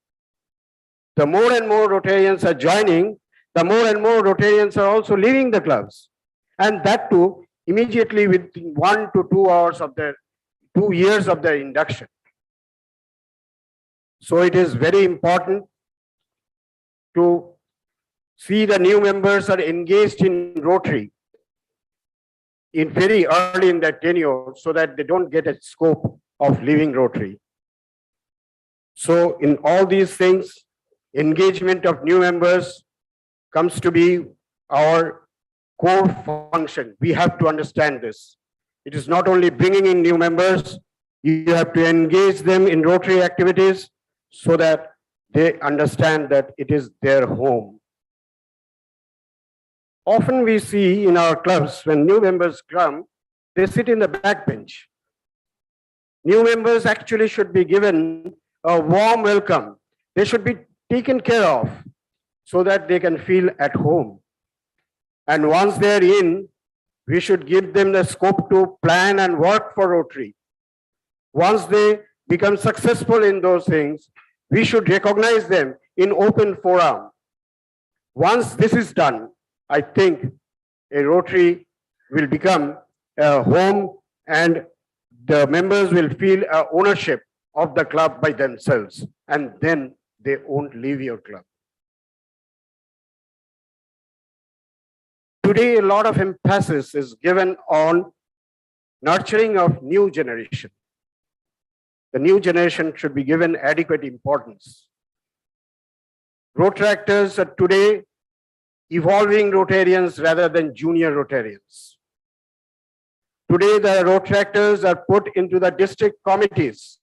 The more and more Rotarians are joining, the more and more Rotarians are also leaving the clubs. And that too, immediately within 1 to 2 hours of their 2 years of their induction. So it is very important to see the new members are engaged in Rotary in very early in their tenure so that they don't get a scope of leaving Rotary. So in all these things, engagement of new members comes to be our core function. We have to understand this. It is not only bringing in new members, you have to engage them in Rotary activities so that they understand that it is their home. Often we see in our clubs, when new members come, they sit in the back bench. New members actually should be given a warm welcome. They should be taken care of so that they can feel at home. And once they're in, we should give them the scope to plan and work for Rotary. Once they become successful in those things, we should recognize them in open forum. Once this is done, I think a Rotary will become a home and the members will feel ownership of the club by themselves, and then they won't leave your club. Today, a lot of emphasis is given on nurturing of new generation. The new generation should be given adequate importance. Rotaractors are today evolving Rotarians rather than junior Rotarians. Today, the Rotaractors are put into the district committees.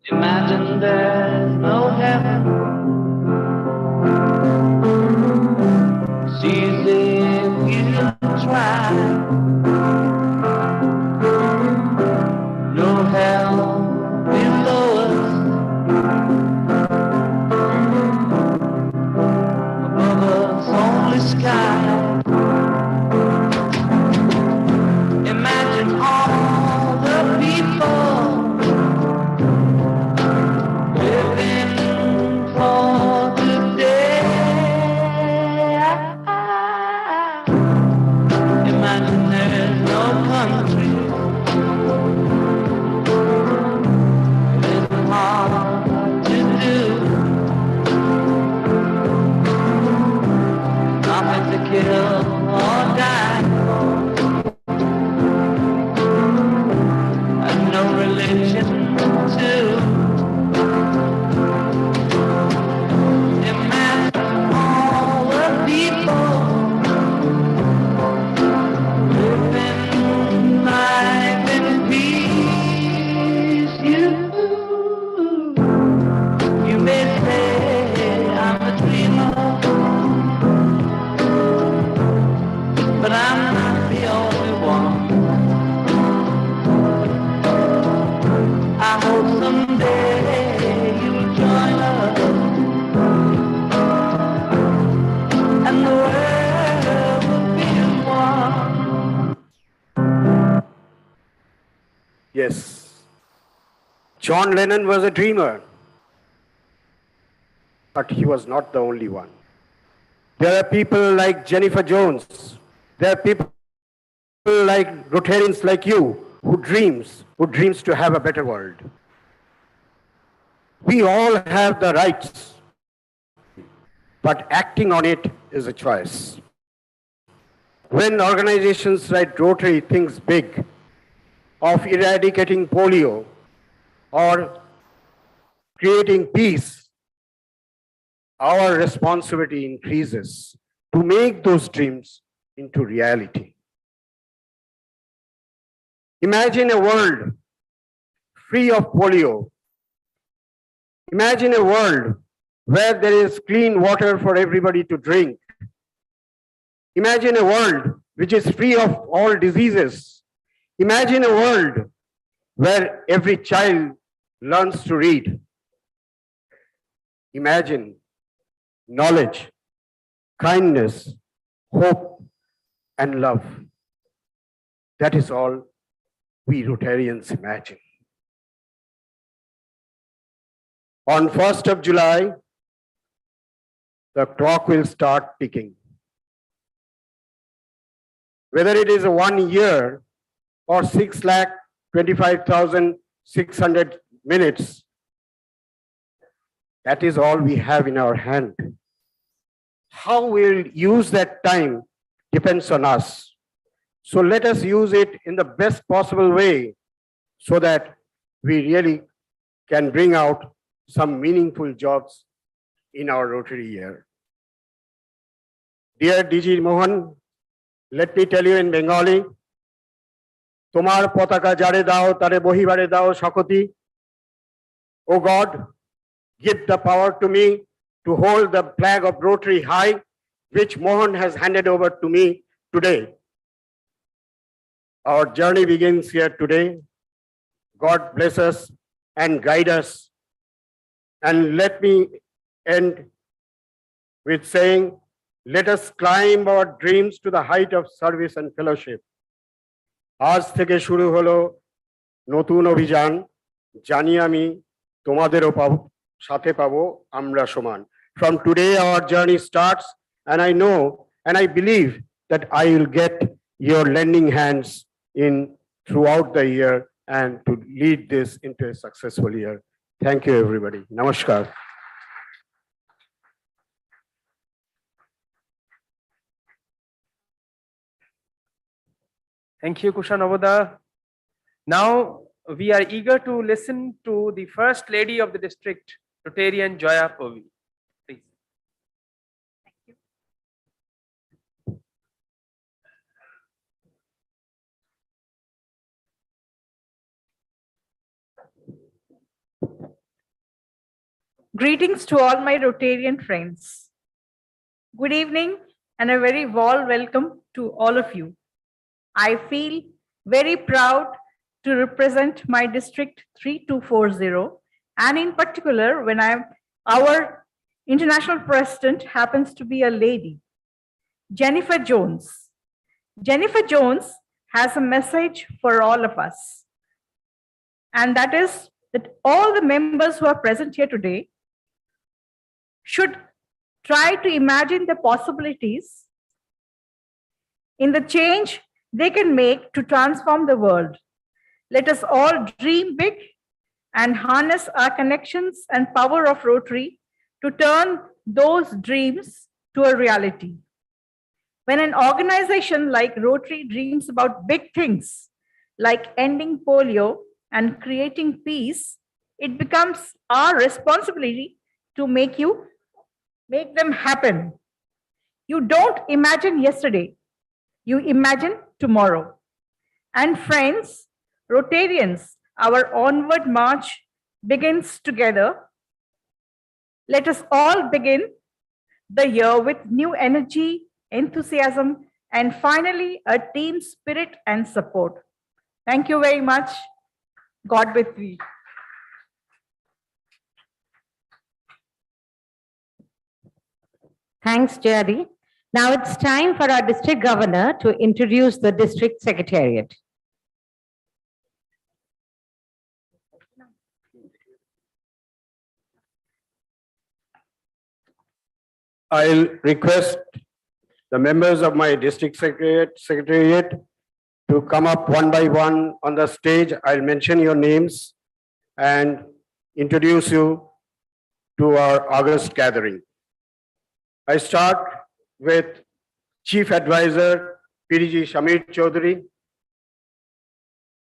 Imagine there's no heaven. It's easy if you try. No hell below us. Above us only sky. Imagine all the people living for today. Imagine there's no country. It's hard to do. Nothing to kill or die for. And no religion too. Imagine all the people living life in peace. You may say I'm a dreamer, but I'm not the only one. I hope someday you'll join us, and the world will be one. Yes, John Lennon was a dreamer, but he was not the only one. There are people like Jennifer Jones. There are people like Rotarians like you who dreams to have a better world. We all have the rights, but acting on it is a choice. When organizations like Rotary thinks big of eradicating polio or creating peace, our responsibility increases to make those dreams into reality. Imagine a world free of polio. Imagine a world where there is clean water for everybody to drink. Imagine a world which is free of all diseases. Imagine a world where every child learns to read. Imagine knowledge, kindness, hope, and love. That is all we Rotarians imagine. On 1st of July, the clock will start ticking. Whether it is a 1 year or 6,25,600 minutes, that is all we have in our hand. How we'll use that time depends on us. So let us use it in the best possible way so that we really can bring out some meaningful jobs in our Rotary year. Dear DG Mohan, let me tell you in Bengali, Tomar potaka jare dao tare bohibare dao shakoti. O God, give the power to me to hold the flag of Rotary high, which Mohan has handed over to me today. Our journey begins here today. God bless us and guide us. And let me end with saying, let us climb our dreams to the height of service and fellowship. আজ থেকে শুরু হলো নতুন অভিযান, জানি আমি তোমাদেরও সাথে পাবো আমরা সমান. From today our journey starts, and I know and I believe that I will get your lending hands in throughout the year and to lead this into a successful year. Thank you, everybody. Namaskar. Thank you, Kushan Avoda. Now we are eager to listen to the First Lady of the district, Rotarian Joya Povi. Please. Greetings to all my Rotarian friends. Good evening and a very warm welcome to all of you. I feel very proud to represent my district 3240, and in particular when our international president happens to be a lady, Jennifer Jones. Jennifer Jones has a message for all of us, and that is that all the members who are present here today should try to imagine the possibilities in the change they can make to transform the world. Let us all dream big and harness our connections and power of Rotary to turn those dreams to a reality. When an organization like Rotary dreams about big things, like ending polio and creating peace, it becomes our responsibility to make them happen. You don't imagine yesterday, you imagine tomorrow. And friends, Rotarians, our onward march begins together. Let us all begin the year with new energy, enthusiasm, and finally a team spirit and support. Thank you very much. God with thee. Thanks, Jayadi. Now it's time for our district governor to introduce the district secretariat. I'll request the members of my district secretariat to come up one by one on the stage. I'll mention your names and introduce you to our August gathering. I start with Chief Advisor PDG Shamir Chaudhary.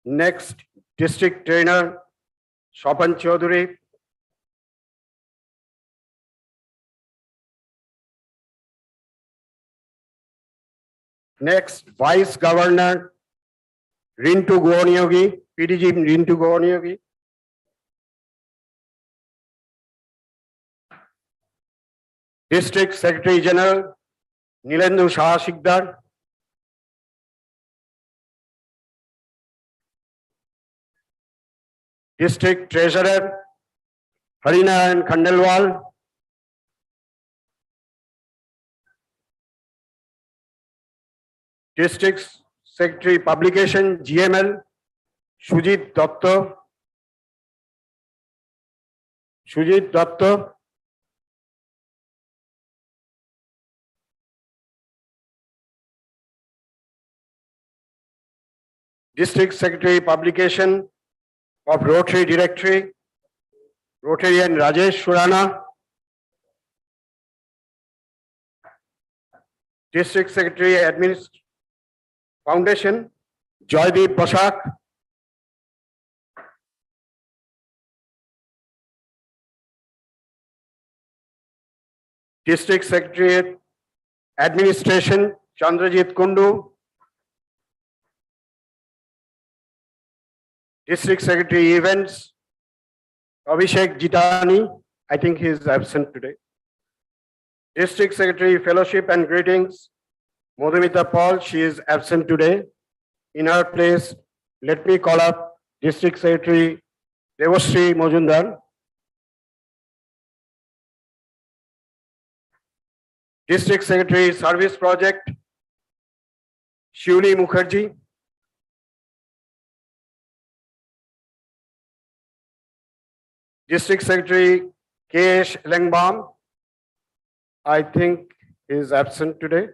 Next, District Trainer Shopan Chaudhary. Next, Vice Governor Rintu Goanyogi, PDG Rintu Goanyogi. District Secretary General Nilendu Shah Sikdar. District Treasurer Harinaran Khandelwal. District Secretary Publication GML Shujit Datta. Shujit Datta. District Secretary Publication of Rotary Directory, Rotarian Rajesh Surana. District Secretary Administration Foundation, Joydeep Bashak. District Secretary Administration, Chandrajit Kundu. District Secretary Events, Abhishek Jitani, I think he is absent today. District Secretary Fellowship and Greetings, Madhumita Paul, she is absent today. In her place, let me call up District Secretary Devashree Mojumdar. District Secretary Service Project, Shivani Mukherjee. District Secretary K.S. Lengbam, I think is absent today.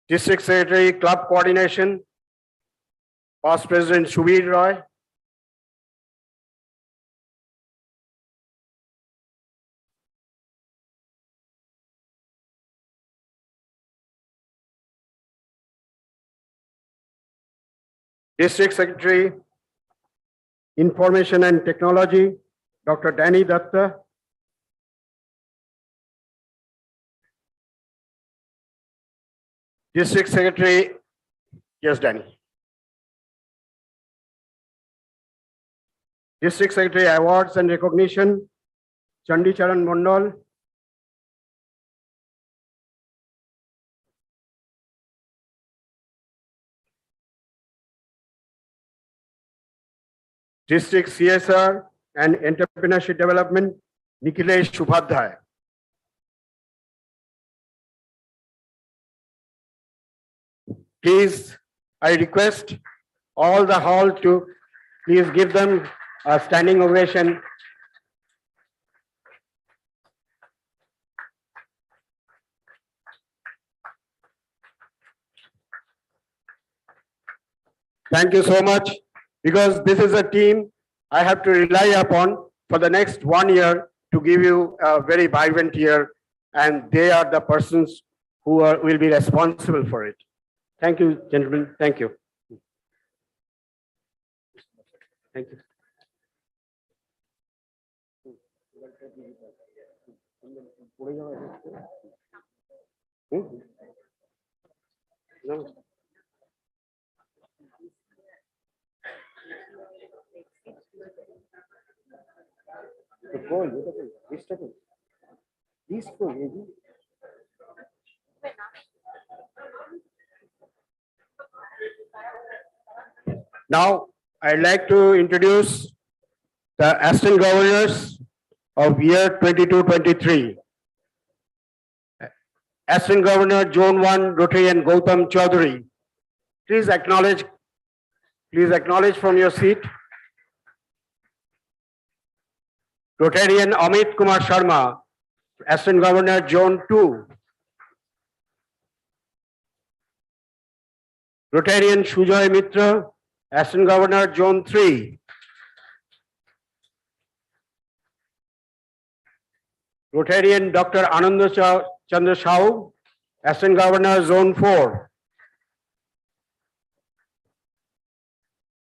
District Secretary Club Coordination, Past President Shubir Roy. District Secretary Information and Technology, Dr. Danny Datta. District Secretary, yes, Danny. District Secretary Awards and Recognition, Chandi Charan Mondal. District CSR and Entrepreneurship Development, Nikhilesh Upadhyay. Please, I request all the hall to please give them a standing ovation. Thank you so much, because this is a team I have to rely upon for the next 1 year to give you a very vibrant year, and they are the persons who will be responsible for it. Thank you, gentlemen. Thank you. Thank you. No. Now, I'd like to introduce the assistant governors of year 22-23. Assistant Governor Zone 1, Rotarian Gautam Chaudhary. Please acknowledge from your seat. Rotarian Amit Kumar Sharma, Assistant Governor Zone 2. Rotarian Sujoy Mitra, Assistant Governor Zone 3. Rotarian Dr. Ananda Chandra Shau, Assistant Governor Zone 4.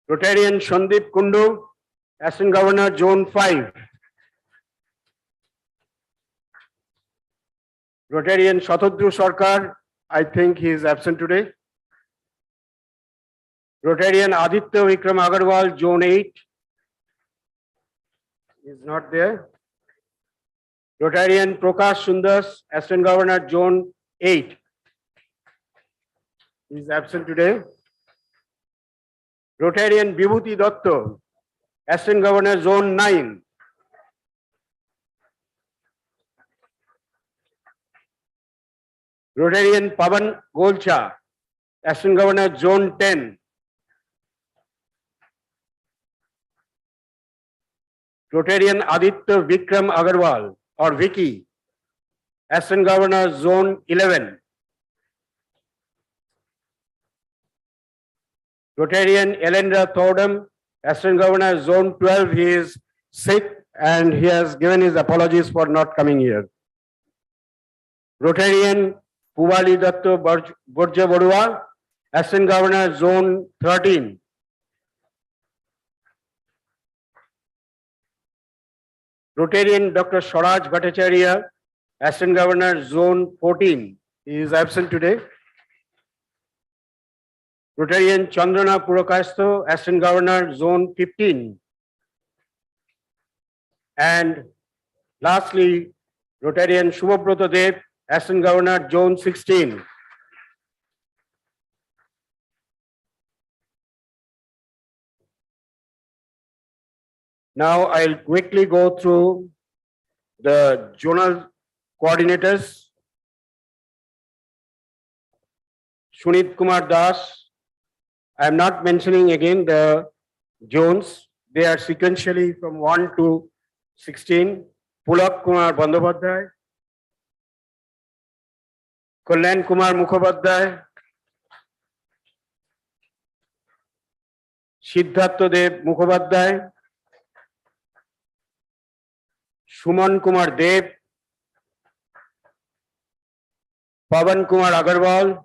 Rotarian Shandip Kundu, Assistant Governor Zone 5. Rotarian Shatadru Sarkar, I think he is absent today. Rotarian Aditya Vikram Agarwal, Zone 8. He is not there. Rotarian Prakash Sundas, Assistant Governor, Zone 8. He is absent today. Rotarian Vibhuti Datta, Assistant Governor, Zone 9. Rotarian Pavan Golcha, Assistant Governor, Zone 10. Rotarian Aditya Vikram Agarwal, or Vicky, Assistant Governor, Zone 11. Rotarian Elendra Thodam, Assistant Governor, Zone 12. He is sick and he has given his apologies for not coming here. Rotarian Puvali Datto Burja Bodua, Assistant Governor, Zone 13. Rotarian Dr. Swaraj Bhattacharya, Assistant Governor, Zone 14. He is absent today. Rotarian Chandrana Purakasto, Assistant Governor, Zone 15. And lastly, Rotarian Shubhabrata Dev, Assistant Governor, Zone 16. Now I'll quickly go through the zonal coordinators. Shunit Kumar Das. I am not mentioning again the zones. They are sequentially from 1 to 16. Pulak Kumar Bandyopadhyay, Kalyan Kumar Mukhopadhyay, Siddhartha Dev Mukhopadhyay, Suman Kumar Dev, Pavan Kumar Agarwal,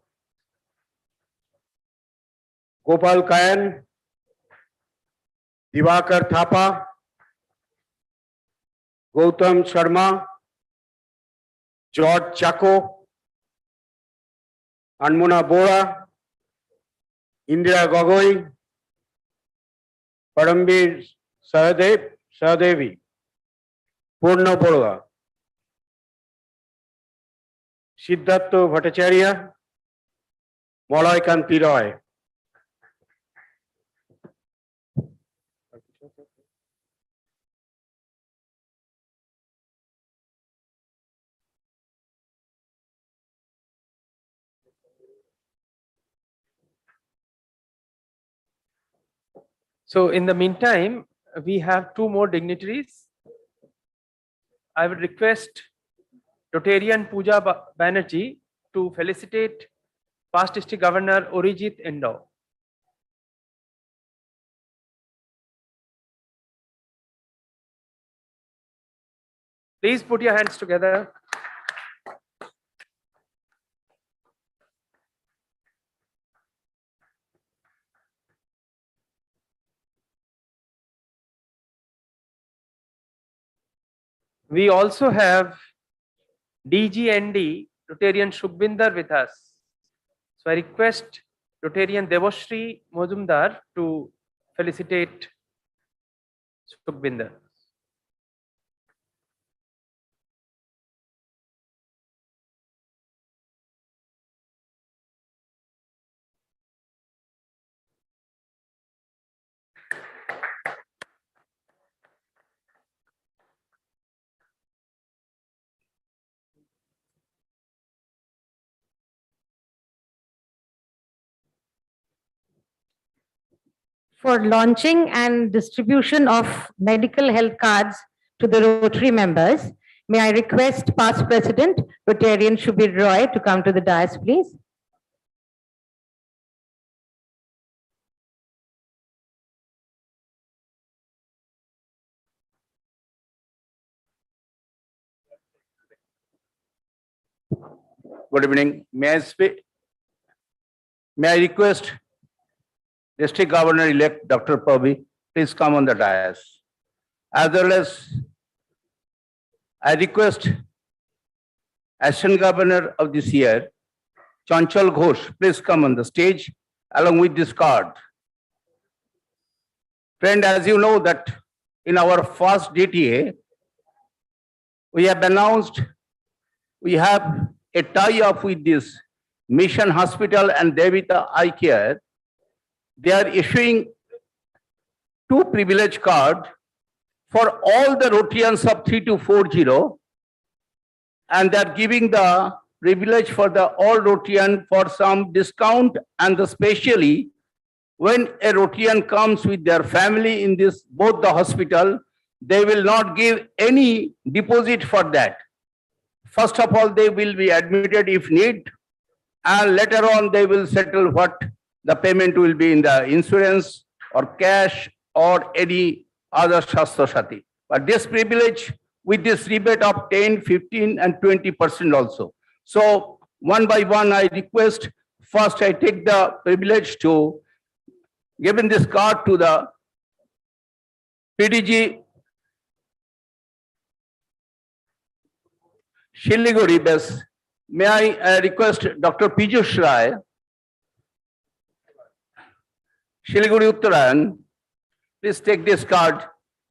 Gopal Kayan, Divakar Thapa, Gautam Sharma, George Chako, Anmona Bora, Indira Gogoi, Parambir Sahadev, Sahadevi, Purna Porga, Siddhartha Bhattacharya, Malay Kanti Roy. So in the meantime, we have two more dignitaries. I would request Rotarian Pooja Banerjee to felicitate past district governor Orijit Endo. Please put your hands together. We also have DGND Rotarian Shubhinder with us. So I request Rotarian Devashri Mojumdar to felicitate Shubhinder. For launching and distribution of medical health cards to the Rotary members, may I request past President Rotarian Shubhir Roy to come to the dais, please. Good evening. May I speak? May I request District Governor-elect Dr. Pavi, please come on the dais. As well as I request Assistant Governor of this year, Chanchal Ghosh, please come on the stage along with this card. Friend, as you know that in our first DTA, we have announced we have a tie-up with this Mission Hospital and Devita Eye Care. They are issuing 2 privilege cards for all the Rotarians of 3240, and they are giving the privilege for the all Rotarian for some discount, and especially when a Rotarian comes with their family in this both the hospital, they will not give any deposit for that. First of all, they will be admitted if need, and later on they will settle what the payment will be in the insurance or cash or any other Shastra Shati. But this privilege with this rebate of 10, 15 and 20% also. So one by one I request, first I take the privilege to giving this card to the PDG Shiliguri base. May I request Dr. Piyush Rai, Shiliguri Uttarayan, please take this card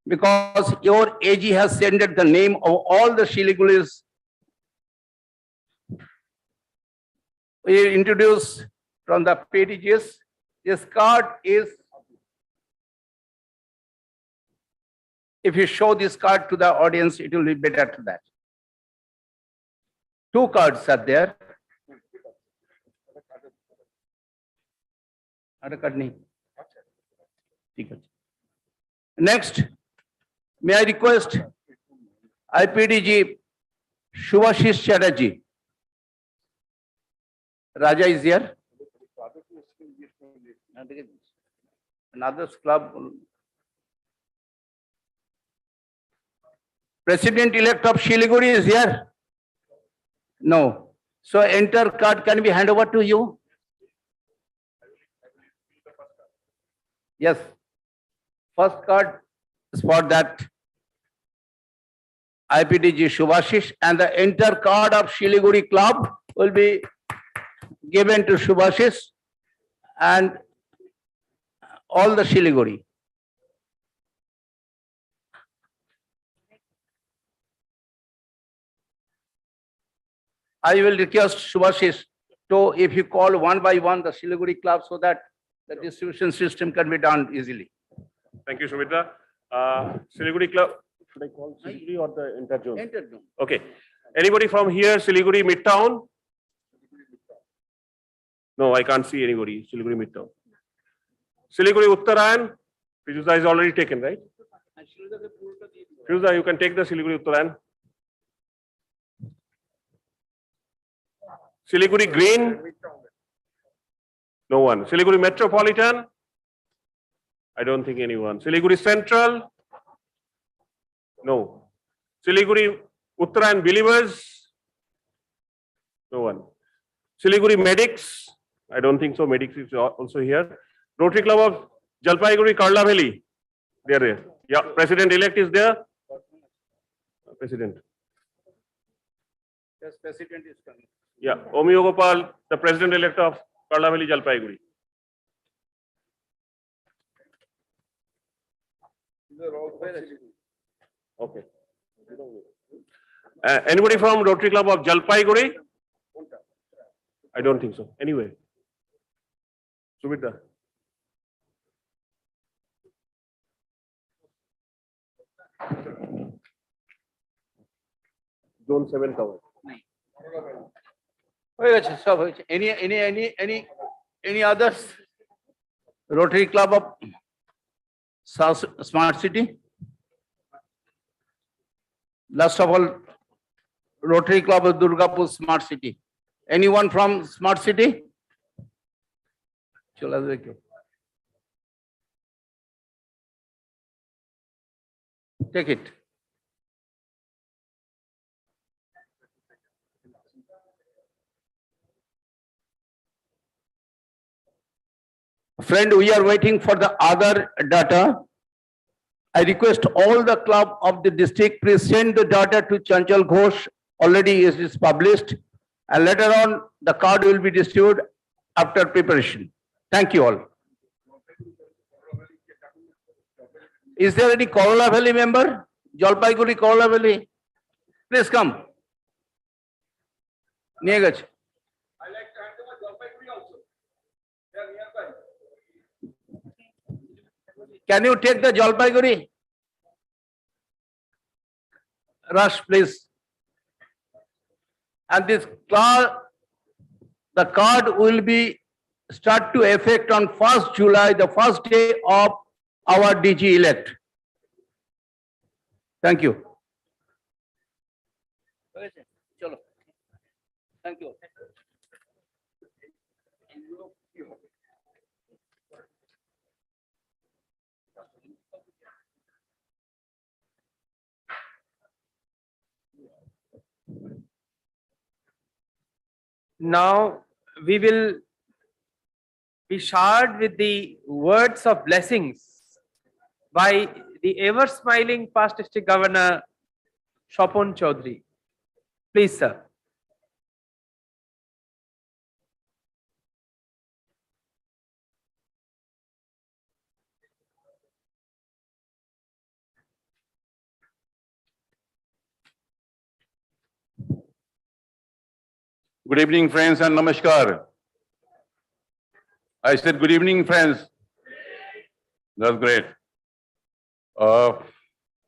because your AG has sent the name of all the Shiliguris. We introduce from the PDGs. This card is, if you show this card to the audience, it will be better to that. 2 cards are there. Next, may I request IPDG Shubhashish Chatterjee. Raja is here. Another club. President-elect of Shiliguri is here. No. So enter card can be handed over to you. Yes. First card is for that IPDG Shubhashish, and the enter card of Shiliguri Club will be given to Shubhashish and all the Shiliguri. I will request Subhashish to, if you call one by one the Siliguri club so that the distribution system can be done easily. Thank you, Sumitra. Siliguri club, should I call Siliguri or the interzone? Enter them. Okay. Anybody from here, Siliguri Midtown? No, I can't see anybody, Siliguri Midtown. Siliguri Uttarayan, Firuza is already taken, right? Firuza, you can take the Siliguri Uttarayan. Siliguri Green? No one. Siliguri Metropolitan? I don't think anyone. Siliguri Central? No. Siliguri Uttarayan Believers? No one. Siliguri Medics? I don't think so. Medics is also here. Rotary Club of Jalpaiguri, Karla Valley? They are there. Yeah, President-elect is there. President. Yes, President is coming. Yeah, Omio Gopal, the President-elect of Karla Valley, Jalpaiguri. Okay. Anybody from Rotary Club of Jalpaiguri? I don't think so. Anyway. Sumitra. Zone 7 covered. Any others? Rotary Club of South Smart City? Last of all, Rotary Club of Durgapur Smart City. Anyone from Smart City? Chalo dekho. Take it. Friend, we are waiting for the other data. I request all the club of the district, please send the data to Chanchal Ghosh. Already it is published. And later on, the card will be distributed after preparation. Thank you all. Is there any Corolla Valley member? Jalpaiguri Corolla Valley? Please come. Niagach. Can you take the Jalpaiguri? Rush, please. And this card, the card will be start to effect on 1st July, the first day of our DG elect. Thank you. Thank you. Now we will be showered with the words of blessings by the ever smiling past district governor Shopon Chaudhary. Please, sir. Good evening, friends, and namaskar. I said good evening, friends. That's great.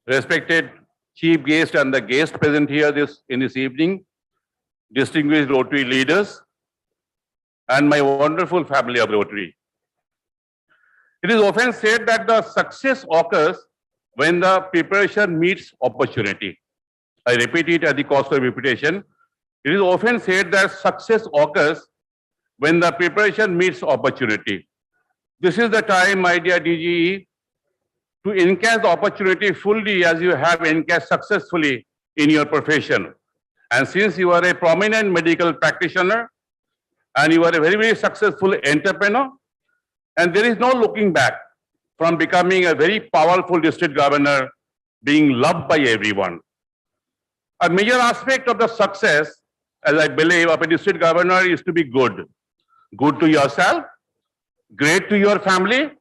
Respected chief guest and the guest present here in this evening, distinguished Rotary leaders, and my wonderful family of Rotary. It is often said that the success occurs when the preparation meets opportunity. I repeat it at the cost of repetition. It is often said that success occurs when the preparation meets opportunity. This is the time, my dear DGE, to encash the opportunity fully as you have encashed successfully in your profession. And since you are a prominent medical practitioner and you are a very, very successful entrepreneur, and there is no looking back from becoming a very powerful district governor, being loved by everyone. A major aspect of the success, as I believe, of a district governor is to be good. Good to yourself, great to your family,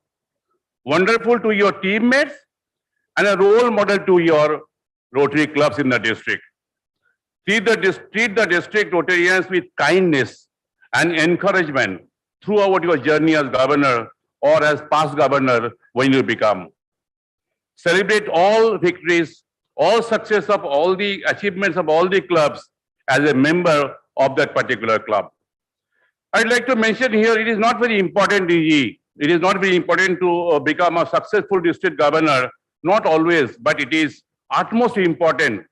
wonderful to your teammates, and a role model to your Rotary clubs in the district. Treat the district Rotarians with kindness and encouragement throughout your journey as governor or as past governor when you become. Celebrate all victories, all success of all the achievements of all the clubs as a member of that particular club. I'd like to mention here, it is not very important, DG. It is not very important to become a successful district governor, not always, but it is utmost important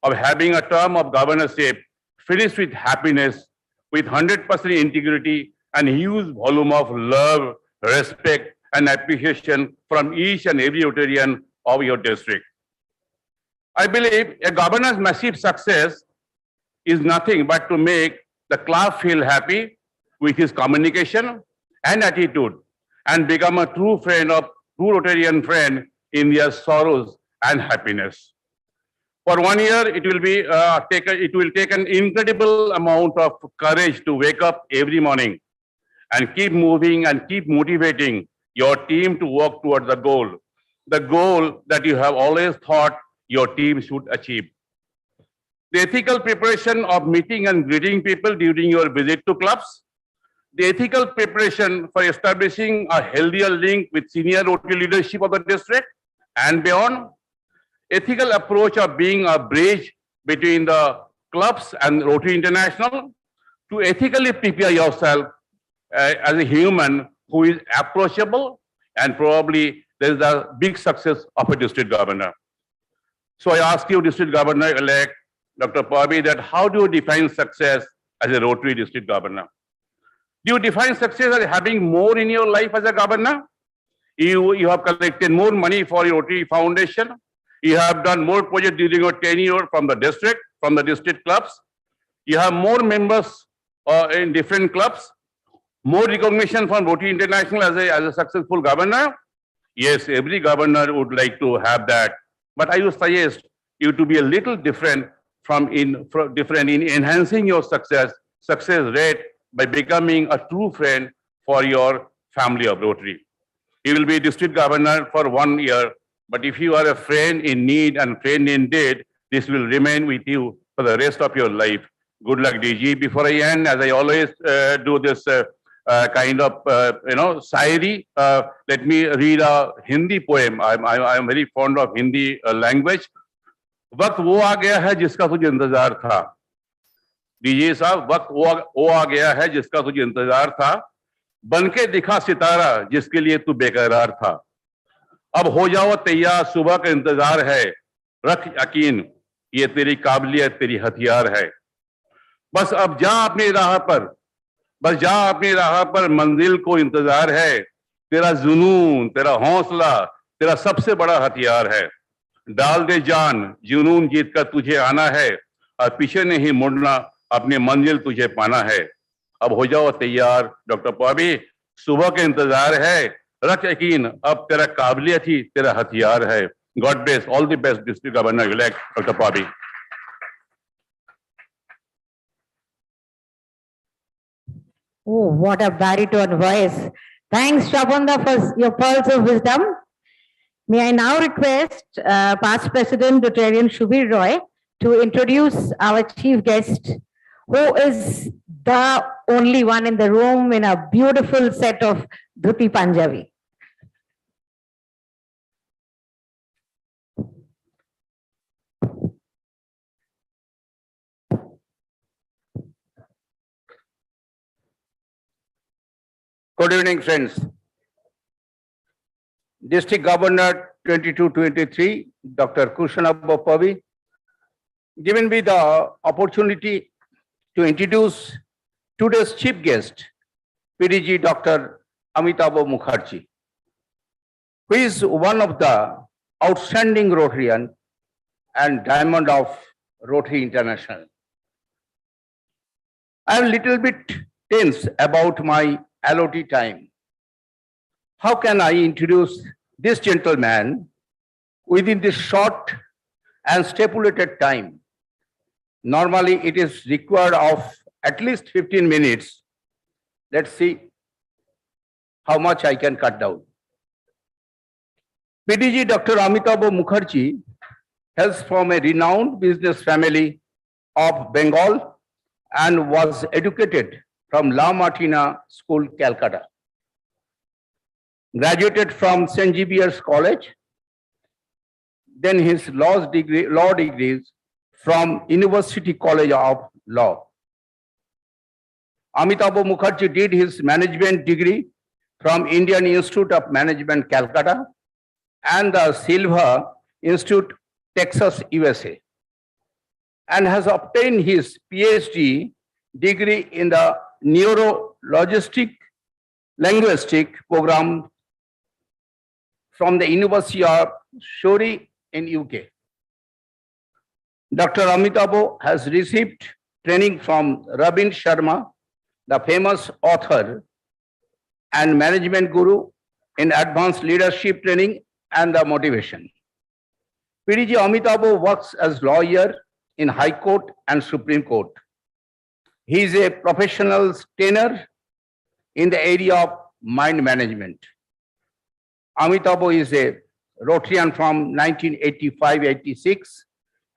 of having a term of governorship finished with happiness, with 100% integrity and huge volume of love, respect and appreciation from each and every Rotarian of your district. I believe a governor's massive success is nothing but to make the club feel happy with his communication and attitude and become a true Rotarian friend in their sorrows and happiness. For 1 year, it will take an incredible amount of courage to wake up every morning and keep moving and keep motivating your team to work towards the goal that you have always thought your team should achieve. The ethical preparation of meeting and greeting people during your visit to clubs, the ethical preparation for establishing a healthier link with senior Rotary leadership of the district and beyond, ethical approach of being a bridge between the clubs and Rotary International, to ethically prepare yourself as a human who is approachable, and probably there is a big success of a district governor. So I ask you, District Governor-elect Dr. Pabi, that how do you define success as a Rotary district governor? Do you define success as having more in your life as a governor? You have collected more money for your Rotary Foundation. You have done more projects during your tenure from the district clubs. You have more members in different clubs, more recognition from Rotary International as a successful governor. Yes, every governor would like to have that. But I would suggest you to be a little different in enhancing your success rate by becoming a true friend for your family of Rotary. You will be district governor for 1 year, but if you are a friend in need and friend in deed, this will remain with you for the rest of your life. Good luck, DG. Before I end, as I always do this kind of, Shayari, let me read a Hindi poem. I am very fond of Hindi language. वक्त वो आ गया है जिसका तुझे इंतजार था, DJ साहब, वक्त वो आ गया है जिसका तुझे इंतजार था, बनके दिखा सितारा जिसके लिए तू बेकरार था, अब हो जाओ तैयार सुबह का इंतजार है, रख यकीन ये तेरी काबिलियत तेरी हथियार है, बस अब जा अपनी राह पर मंजिल को इंतजार है, तेरा जुनून तेरा हौसला तेरा सबसे बड़ा हथियार है, डाल दे जान जुनून जीत कर तुझे आना है, और पीछे नहीं मुड़ना अपनी मंजिल तुझे पाना है, अब हो जाओ तैयार डॉक्टर पाबी सुबह के इंतजार है, रख यकीन अब तेरा काबिलियत ही तेरा हथियार है. God bless, all the best district governor elect doctor Pabi. Oh, what a baritone voice. Thanks, Shabanda, for your pearls of wisdom. May I now request past President Rotarian Shubir Roy to introduce our chief guest, who is the only one in the room in a beautiful set of Dhuti Punjabi. Good evening, friends. District Governor 22-23, Dr. Kushana Pabi, given me the opportunity to introduce today's chief guest, PDG Dr. Amitabh Mukherjee, who is one of the outstanding Rotarian and diamond of Rotary International. I am a little bit tense about my allotted time. How can I introduce this gentleman within this short and stipulated time? Normally, it is required of at least 15 minutes. Let's see how much I can cut down. PDG Dr. Amitabh Mukherjee hails from a renowned business family of Bengal and was educated from La Martina School, Calcutta. Graduated from St. Xavier's College, then his law degrees from University College of Law. Amitabh Mukherjee did his management degree from Indian Institute of Management, Calcutta, and the Silva Institute, Texas, USA, and has obtained his PhD degree in the Neuro-Linguistic program from the University of Surrey in UK. Dr. Amitabh has received training from Robin Sharma, the famous author and management guru in advanced leadership training and the motivation. PDG Amitabh works as lawyer in High Court and Supreme Court. He is a professional trainer in the area of mind management. Amitabh is a Rotarian from 1985-86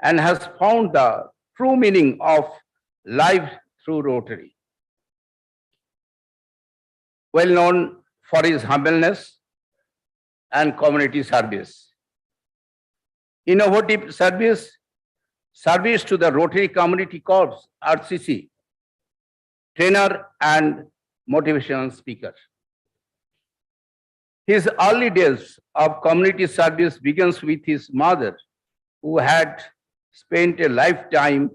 and has found the true meaning of life through Rotary. Well known for his humbleness and community service. Innovative service to the Rotary Community Corps, RCC, trainer and motivational speaker. His early days of community service begins with his mother, who had spent a lifetime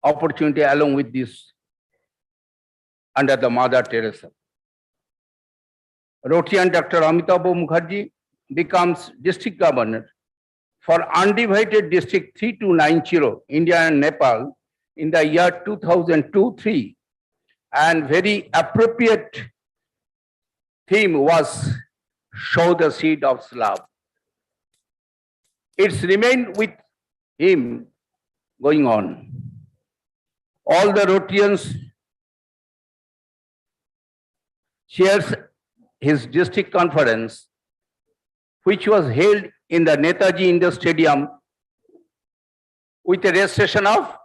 opportunity along with this under the Mother Teresa. Rotarian Dr. Amitabh Mukherjee becomes district governor for undivided district 3290, India and Nepal, in the year 2002-03, and very appropriate theme was Show the Seed of Love. It's remained with him going on. All the Rotarians shares his district conference, which was held in the Netaji Indoor Stadium with a registration of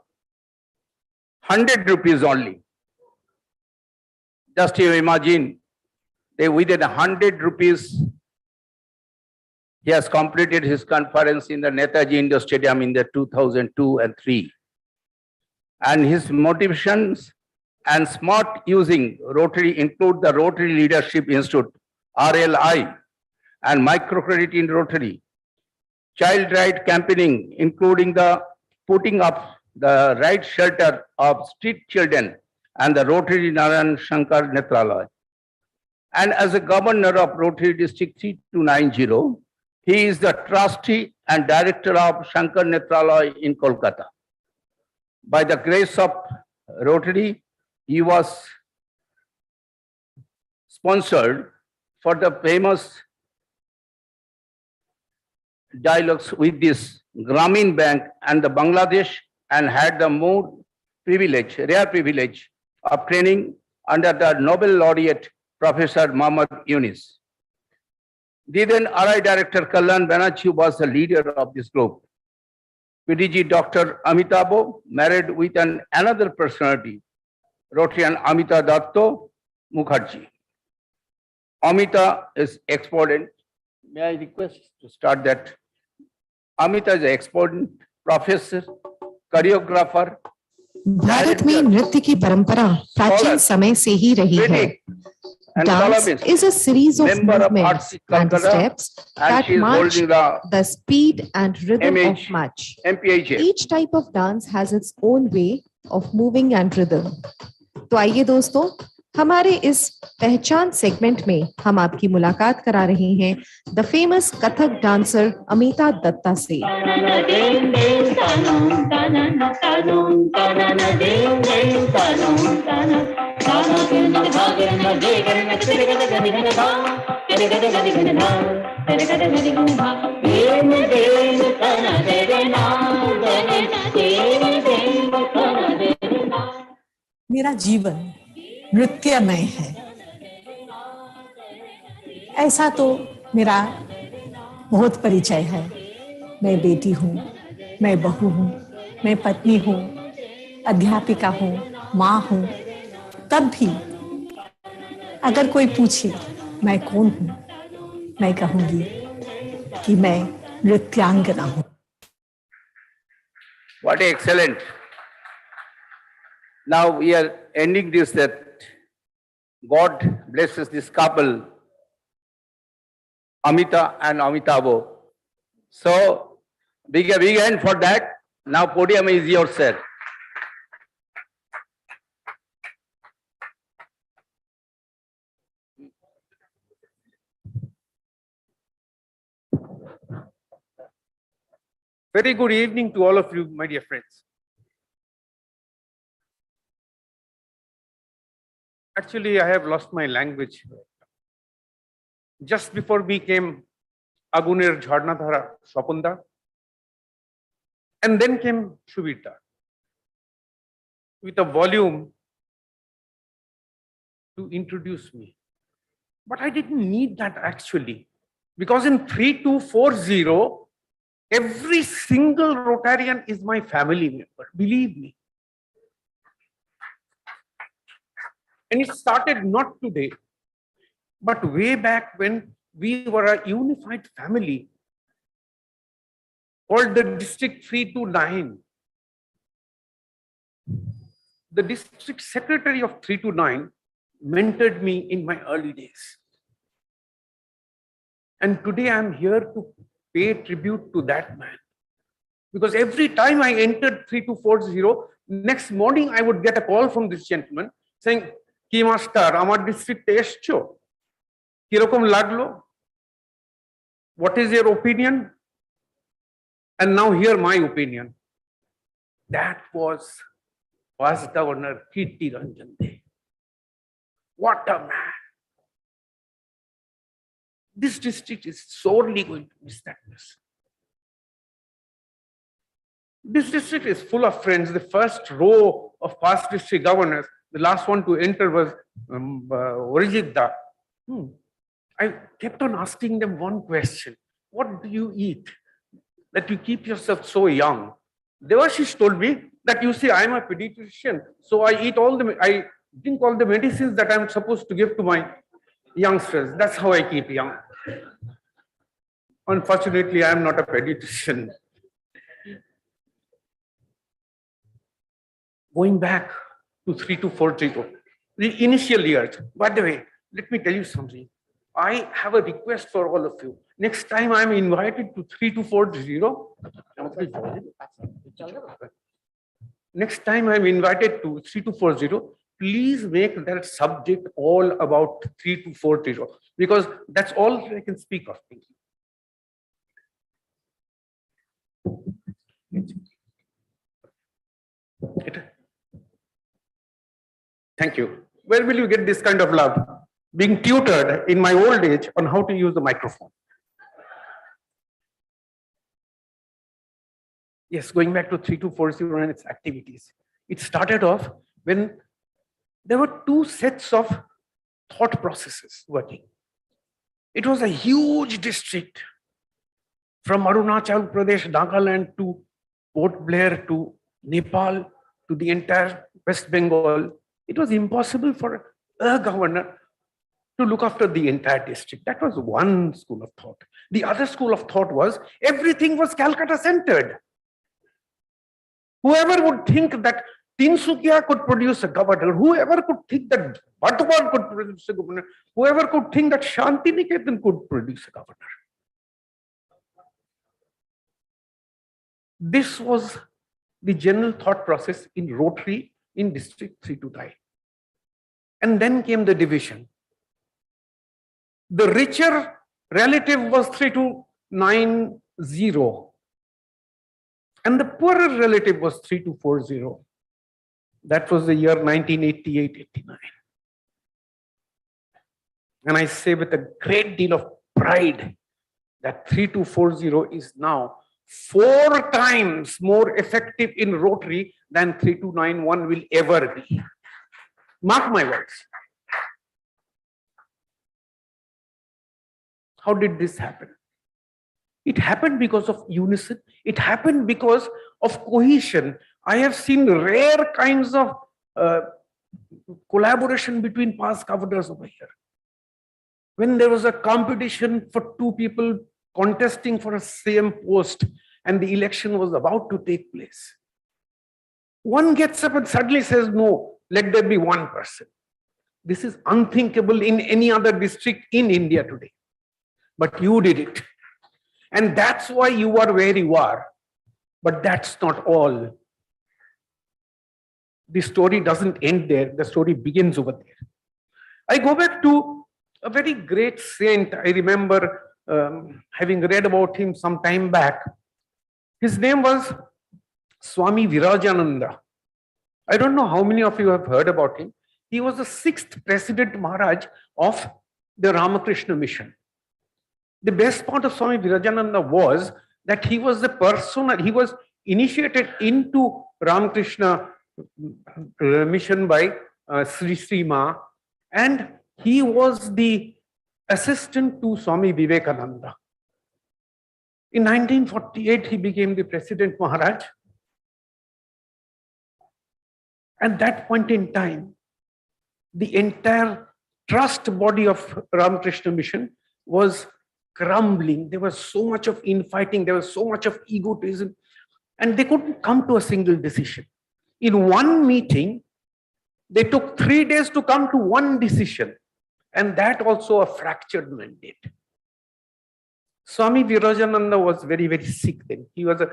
100 rupees only. Just you imagine, within 100 rupees, he has completed his conference in the Netaji Indoor Stadium in the 2002 and 3. And his motivations and smart using Rotary include the Rotary Leadership Institute, RLI, and microcredit in Rotary, child right campaigning, including the putting up the right shelter of street children and the Rotary Narayan Shankar Netralaya. And as a governor of Rotary District 3290, he is the trustee and director of Shankar Netralaya in Kolkata. By the grace of Rotary, he was sponsored for the famous dialogues with this Grameen Bank and the Bangladesh, and had the more privilege, rare privilege of training under the Nobel laureate Professor Muhammad Yunus. The then RI Director Kalyan Banerjee was the leader of this group. PDG Dr. Amitabh married with another personality, Rotarian Amita Datto Mukherjee. Amita is exponent. May I request to start that? Amita is an exponent, professor, choreographer. Bharat में नृत्य की परंपरा प्राचीन समय से ही रही है. Dance is a series of movements and steps that match the speed and rhythm of march. Each type of dance has its own way of moving and rhythm. तो आइए दोस्तों, हमारे इस पहचान सेगमेंट में हम आपकी मुलाकात करा रहे हैं the famous Kathak dancer Amita Dutta से. मेरा जीवन नृत्यमय है. ऐसा तो मेरा बहुत परिचय है. मैं बेटी हूँ, मैं बहू हूँ, मैं पत्नी हूँ, अध्यापिका हूँ, माँ हूँ, तब भी अगर कोई पूछे मैं कौन हूँ, मैं कहूँगी कि मैं नृत्यांगना हूँ। What excellent. Now we are ending this, that God blesses this couple, Amita and Amitabh. So big hand for that. Now podium is yours, sir. Very good evening to all of you, my dear friends. Actually, I have lost my language. Just before we came Agunir Jharnadhara Swapanda, and then came Shubita with a volume to introduce me. But I didn't need that actually, because in 3240, every single Rotarian is my family member, believe me. And it started not today, but way back when we were a unified family called the District 329. The district secretary of 329 mentored me in my early days. And today I'm here to pay tribute to that man. Because every time I entered 3240, next morning I would get a call from this gentleman saying, Ki master, amar district escho. Kirokom laglo? What is your opinion? And now hear my opinion. That was Governor Kirti Ranjan Dey. What a man. This district is sorely going to miss that person. This district is full of friends. The first row of past district governors, the last one to enter was Arijit Da. I kept on asking them one question. What do you eat that you keep yourself so young? Devashish told me that, you see, I am a pediatrician, so I drink all the medicines that I'm supposed to give to my youngsters. That's how I keep young. Unfortunately, I am not a pediatrician. Going back to 3240, the initial years. By the way, let me tell you something. I have a request for all of you. Next time I'm invited to 3240, next time I'm invited to 3240, please make that subject all about 3240, because that's all I can speak of. Thank you. Where will you get this kind of love? Being tutored in my old age on how to use the microphone. Yes, going back to 3240 and its activities. It started off when there were two sets of thought processes working. It was a huge district from Arunachal Pradesh, Nagaland to Port Blair to Nepal to the entire West Bengal. It was impossible for a governor to look after the entire district. That was one school of thought. The other school of thought was everything was Calcutta centered. Whoever would think that Tinsukia could produce a governor, whoever could think that Bardhaman could produce a governor, whoever could think that Shantiniketan could produce a governor. This was the general thought process in Rotary in District 329. And then came the division. The richer relative was 3290. And the poorer relative was 3240. That was the year 1988-89. And I say with a great deal of pride that 3240 is now 4 times more effective in Rotary than 3291 will ever be. Mark my words. How did this happen? It happened because of unison. It happened because of cohesion. I have seen rare kinds of collaboration between past governors over here. When there was a competition for two people contesting for a same post and the election was about to take place, one gets up and suddenly says, no, let there be one person. This is unthinkable in any other district in India today. But you did it. And that's why you are where you are. But that's not all. The story doesn't end there. The story begins over there. I go back to a very great saint. I remember having read about him some time back. His name was Swami Virajananda. I don't know how many of you have heard about him. He was the 6th President Maharaj of the Ramakrishna Mission. The best part of Swami Virajananda was that he was the person, he was initiated into Ramakrishna Mission by Sri Sri Ma, and he was the assistant to Swami Vivekananda. In 1948, he became the President Maharaj. At that point in time, the entire trust body of Ramakrishna Mission was crumbling. There was so much of infighting, there was so much of egotism, and they couldn't come to a single decision. In one meeting, they took 3 days to come to one decision, and that also a fractured mandate. Swami Virajananda was very, very sick then. He was an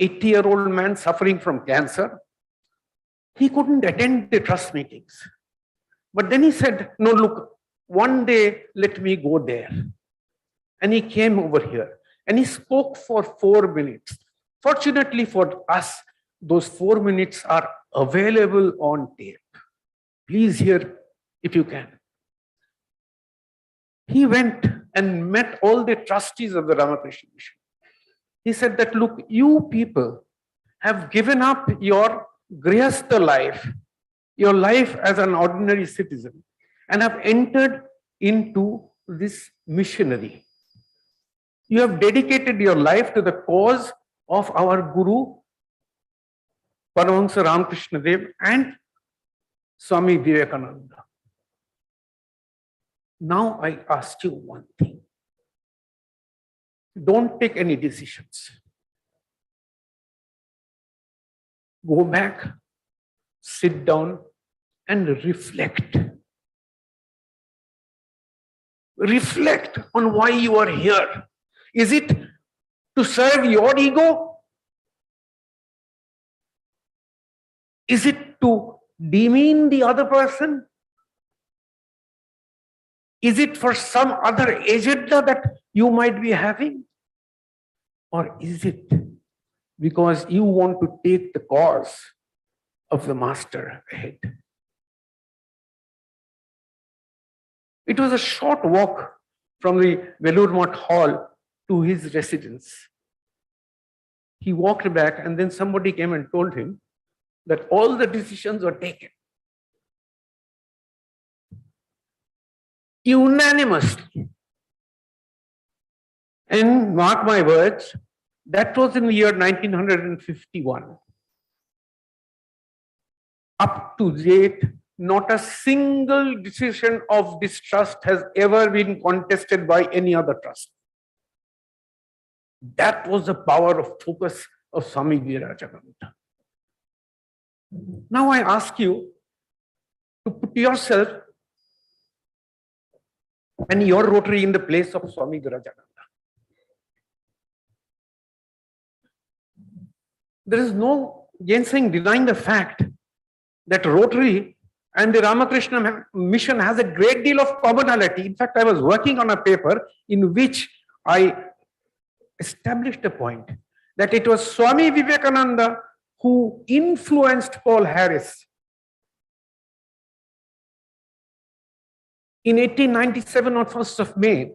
80-year-old man suffering from cancer. He couldn't attend the trust meetings. But then he said, no, look, one day let me go there. And he came over here and he spoke for 4 minutes. Fortunately for us, those 4 minutes are available on tape. Please hear if you can. He went and met all the trustees of the Ramakrishna Mission. He said that, look, you people have given up your grihastha life, your life as an ordinary citizen, and have entered into this missionary. You have dedicated your life to the cause of our Guru, Paramahansa Ramakrishna Dev, and Swami Vivekananda. Now I ask you one thing. Don't take any decisions. Go back, sit down, and reflect. Reflect on why you are here. Is it to serve your ego? Is it to demean the other person? Is it for some other agenda that you might be having? Or is it because you want to take the cause of the master ahead? It was a short walk from the Vellore Math Hall to his residence. He walked back and then somebody came and told him that all the decisions were taken unanimously. And mark my words, that was in the year 1951. Up to date, not a single decision of this trust has ever been contested by any other trust. That was the power of focus of Swami Virajananda. Now I ask you to put yourself and your Rotary in the place of Swami Virajananda. There is no gainsaying, denying the fact that Rotary and the Ramakrishna Mission has a great deal of commonality. In fact, I was working on a paper in which I established a point that it was Swami Vivekananda who influenced Paul Harris. In 1897, on 1st of May,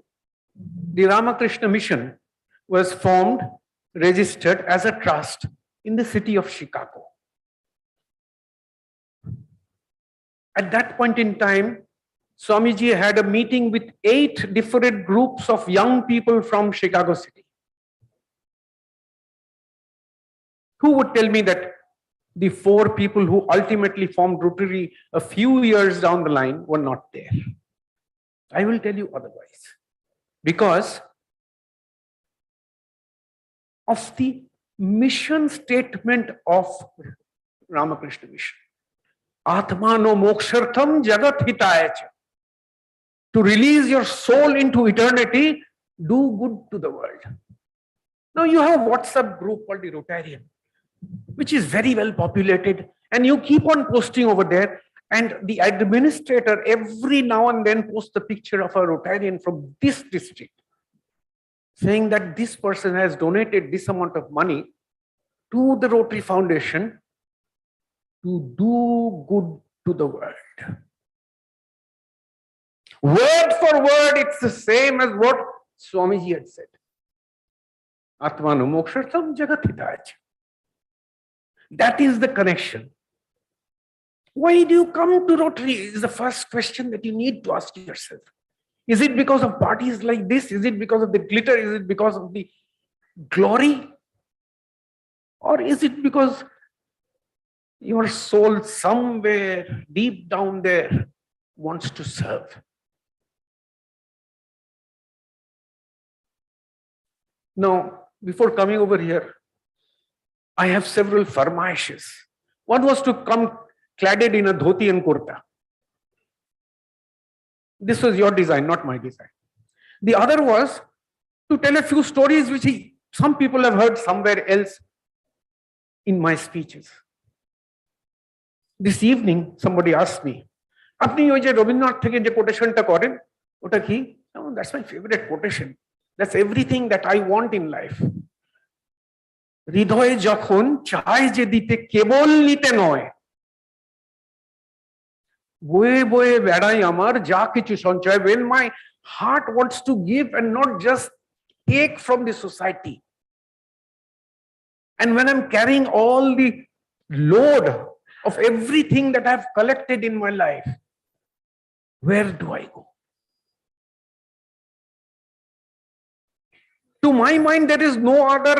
the Ramakrishna Mission was formed, registered as a trust in the city of Chicago. At that point in time, Swamiji had a meeting with 8 different groups of young people from Chicago City. Who would tell me that the 4 people who ultimately formed Rotary a few years down the line were not there? I will tell you otherwise. Because of the mission statement of Ramakrishna Mission. Atmano mokshartham jagat hitaya cha. To release your soul into eternity, do good to the world. Now you have a WhatsApp group called the Rotarian, which is very well populated, and you keep on posting over there, and the administrator every now and then posts the picture of a Rotarian from this district, saying that this person has donated this amount of money to the Rotary Foundation to do good to the world. Word for word, it's the same as what Swamiji had said. Atmanu mokshartham jagat hitaya. That is the connection. Why do you come to Rotary is the first question that you need to ask yourself. Is it because of parties like this? Is it because of the glitter? Is it because of the glory? Or is it because your soul somewhere deep down there wants to serve? Now, before coming over here, I have several farmaishes. One was to come cladded in a dhoti and kurta. This was your design, not my design. The other was to tell a few stories which some people have heard somewhere else in my speeches. This evening, somebody asked me, "Apni oi je Rabindranath theke je quotation ta koren, ota ki?" Oh, that's my favorite quotation. That's everything that I want in life. হৃদয়ে যখন চায় যে দিতে কেবল নিতে নয়, বয়ে বয়ে বেড়াই আমার যা কিছু সঞ্চয়, when my heart wants to give and not just take from the society, and when I'm carrying all the load of everything that I've collected in my life, where do I go? To my mind, there is no other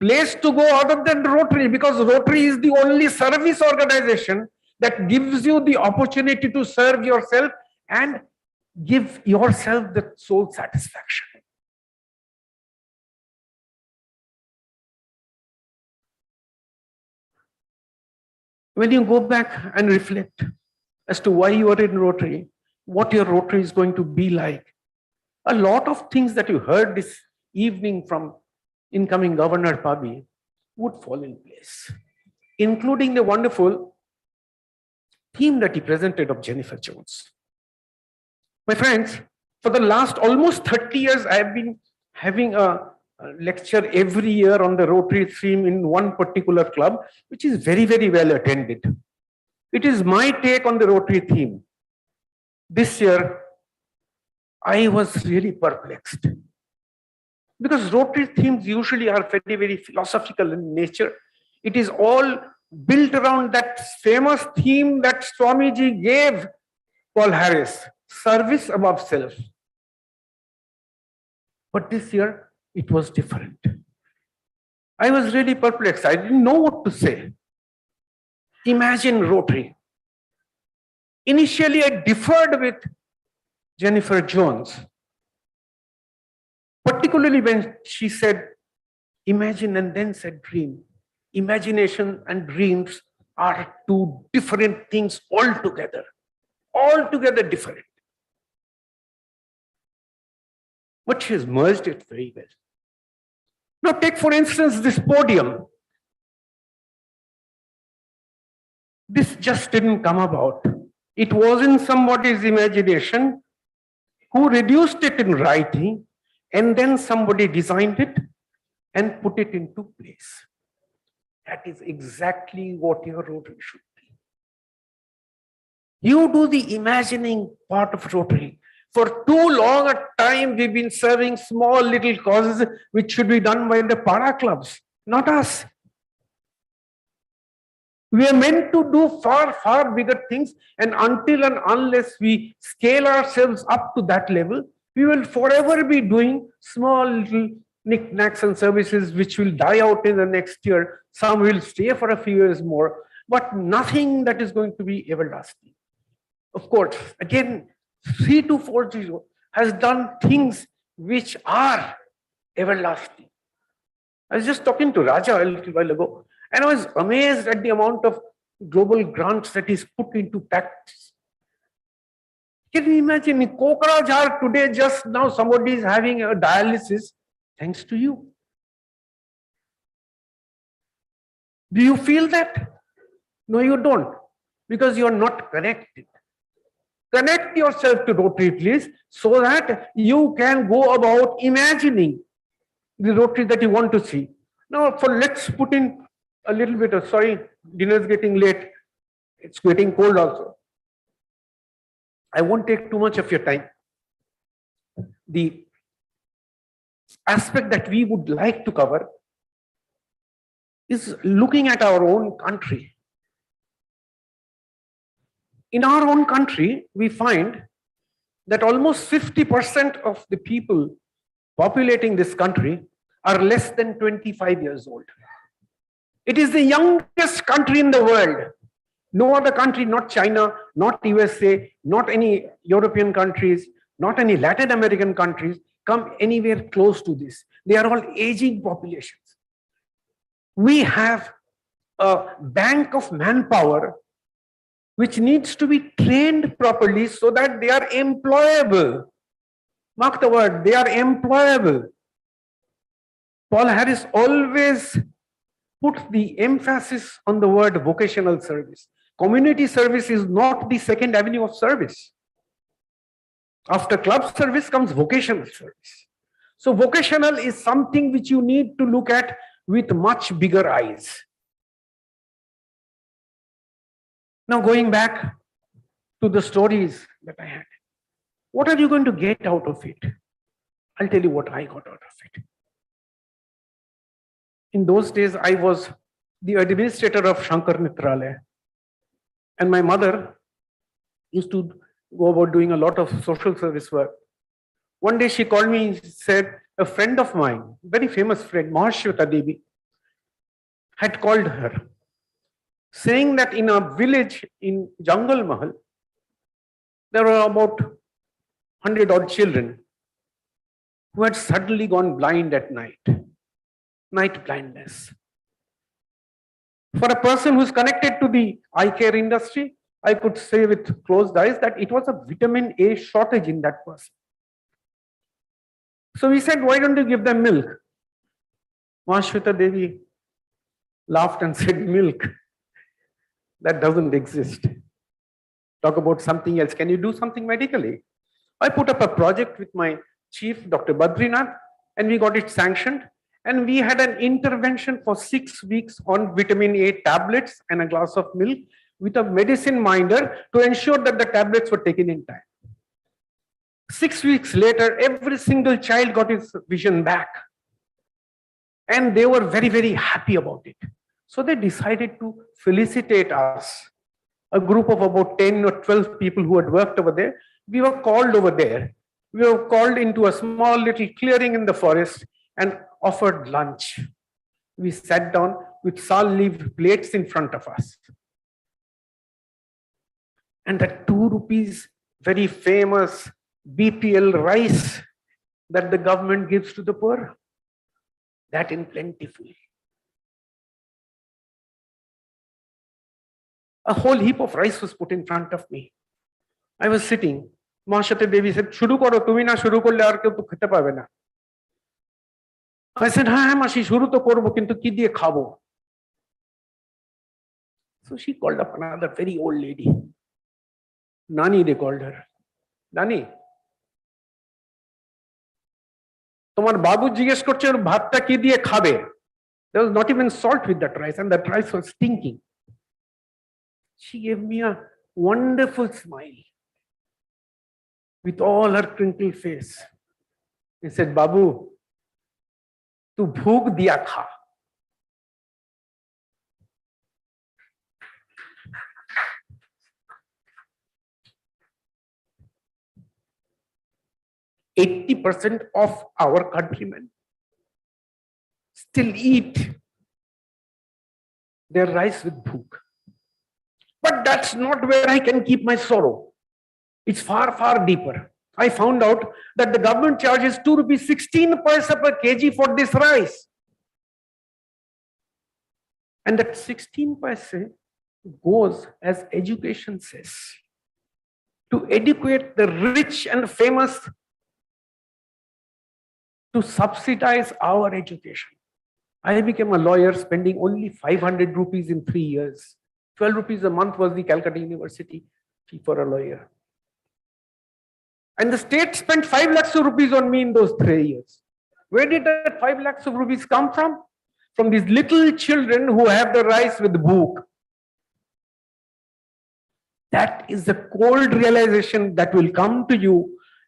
place to go other than Rotary, because Rotary is the only service organization that gives you the opportunity to serve yourself and give yourself the soul satisfaction. When you go back and reflect as to why you are in Rotary, what your Rotary is going to be like, a lot of things that you heard this evening from incoming Governor Pabi would fall in place, including the wonderful theme that he presented of Jennifer Jones. My friends, for the last almost 30 years, I have been having a lecture every year on the Rotary theme in one particular club, which is very, very well attended. It is my take on the Rotary theme. This year, I was really perplexed, because Rotary themes usually are very, very philosophical in nature. It is all built around that famous theme that Swamiji gave Paul Harris, service above self. But this year, it was different. I was really perplexed. I didn't know what to say. Imagine Rotary. Initially, I differed with Jennifer Jones, particularly when she said, imagine and then said dream. Imagination and dreams are two different things altogether different. But she has merged it very well. Now take for instance this podium. This just didn't come about. It was in somebody's imagination who reduced it in writing, and then somebody designed it and put it into place. That is exactly what your Rotary should be. You do the imagining part of Rotary. For too long a time, we've been serving small little causes which should be done by the para clubs, not us. We are meant to do far, far bigger things, and until and unless we scale ourselves up to that level, we will forever be doing small little knickknacks and services which will die out in the next year. Some will stay for a few years more, but nothing that is going to be everlasting. Of course, again, 3 to 4G has done things which are everlasting. I was just talking to Raja a little while ago, and I was amazed at the amount of global grants that is put into practice. Can you imagine in Kokrajhar today, just now somebody is having a dialysis thanks to you? Do you feel that? No, you don't, because you are not connected. Connect yourself to Rotary, please, so that you can go about imagining the Rotary that you want to see. Now, let's put in a little bit of, sorry, dinner is getting late. It's getting cold also. I won't take too much of your time. The aspect that we would like to cover is looking at our own country. In our own country, we find that almost 50% of the people populating this country are less than 25 years old. It is the youngest country in the world. No other country, not China, not USA, not any European countries, not any Latin American countries, come anywhere close to this. They are all aging populations. We have a bank of manpower which needs to be trained properly so that they are employable. Mark the word, they are employable. Paul Harris always put the emphasis on the word vocational service. Community service is not the second avenue of service. After club service comes vocational service. So vocational is something which you need to look at with much bigger eyes. Now going back to the stories that I had, what are you going to get out of it? I'll tell you what I got out of it. In those days, I was the administrator of Shankar Mitralaya, and my mother used to go about doing a lot of social service work. One day she called me and said, a friend of mine, very famous friend, Mahashweta Devi, had called her, saying that in a village in Jungle Mahal, there were about 100 odd children who had suddenly gone blind at night. Night blindness. For a person who's connected to the eye care industry, I could say with closed eyes that it was a vitamin A shortage in that person. So we said, why don't you give them milk? Mahashweta Devi laughed and said, milk? That doesn't exist. Talk about something else. Can you do something medically? I put up a project with my chief, Dr. Badrinath, and we got it sanctioned. And we had an intervention for 6 weeks on vitamin A tablets and a glass of milk with a medicine minder to ensure that the tablets were taken in time. 6 weeks later, every single child got his vision back. And they were very, very happy about it. So they decided to felicitate us. A group of about 10 or 12 people who had worked over there. We were called over there. We were called into a small little clearing in the forest and offered lunch. We sat down with sal leaf plates in front of us. And the 2 rupees, very famous BPL rice that the government gives to the poor, that in plentiful. A whole heap of rice was put in front of me. I was sitting. Mahashweta Devi said, "Shuru karo, tumi na shuru korle ar keu to khete pabe na." I said, "Ha, Mashi, shuru to korbo, kintu ki diye khabo." So she called up another very old lady. Nani, they called her. Nani, তোমার বাবু জিজ্ঞেস করছে ওর ভাতটা কি দিয়ে খাবে? There was not even salt with that rice, and that rice was stinking. She gave me a wonderful smile with all her crinkled face. He said, "Babu, tu bhoog diya kha." "80% of our countrymen still eat their rice with bhook. But that's not where I can keep my sorrow. It's far, far deeper. I found out that the government charges 2 rupees 16 paisa per kg for this rice. And that 16 paise goes, as education says, to educate the rich and famous, to subsidize our education. I became a lawyer spending only 500 rupees in 3 years. 12 rupees a month was the Calcutta University fee for a lawyer. And the state spent 5 lakhs of rupees on me in those 3 years. Where did that 5 lakhs of rupees come from? From these little children who have the rice with bhook. That is the cold realization that will come to you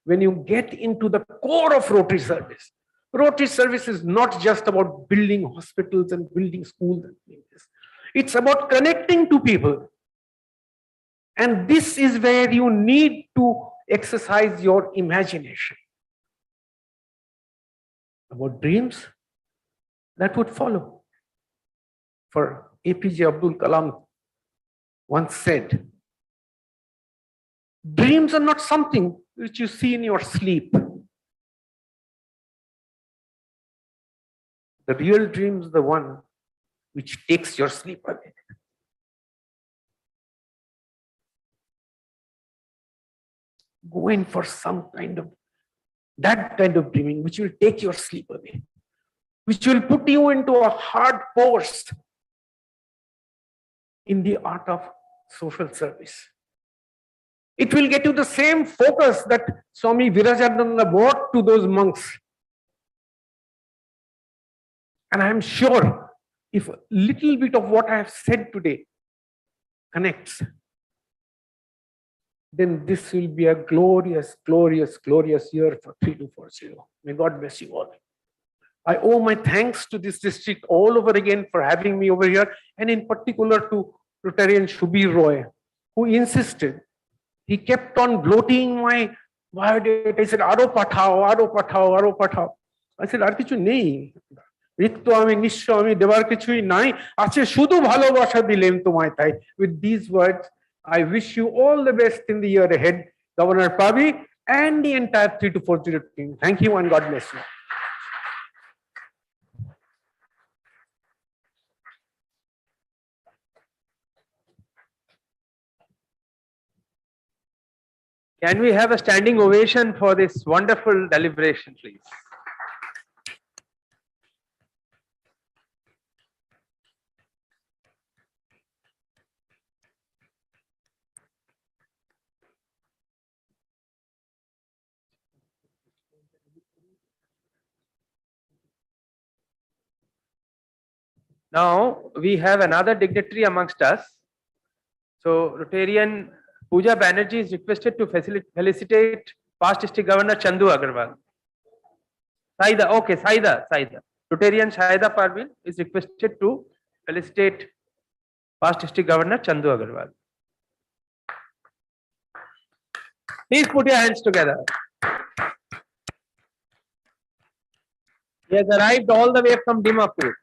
when you get into the core of Rotary service. Rotary service is not just about building hospitals and building schools and things. It's about connecting to people. And this is where you need to exercise your imagination. About dreams that would follow. For APJ Abdul Kalam once said, dreams are not something which you see in your sleep. The real dream is the one which takes your sleep away. Go in for some kind of, that kind of dreaming which will take your sleep away, which will put you into a hard course in the art of social service. It will get you the same focus that Swami Virajananda brought to those monks. And I am sure if a little bit of what I have said today connects, then this will be a glorious, glorious, glorious year for 3240. May God bless you all. I owe my thanks to this district all over again for having me over here, and in particular to Rotarian Shubir Roy, who insisted. He kept on bloating my biodata. He said, Aro pathao, Aro pathao, Aro pathao. I said, Ar kichu nei. Rikto ami nisho ami debar kichui nai. Ache shudu bhalobasha dilen tomai tai. With these words, I wish you all the best in the year ahead, Governor Pabi and the entire 3240 team. Thank you and God bless you. Can we have a standing ovation for this wonderful deliberation, please? Now we have another dignitary amongst us. So Rotarian Pooja Banerjee is requested to felicitate past district governor Chandu Agarwal. Saida, okay, Saida. Rotarian Saida Parveen is requested to felicitate past district governor Chandu Agarwal. Please put your hands together. He has arrived all the way from Dimapur.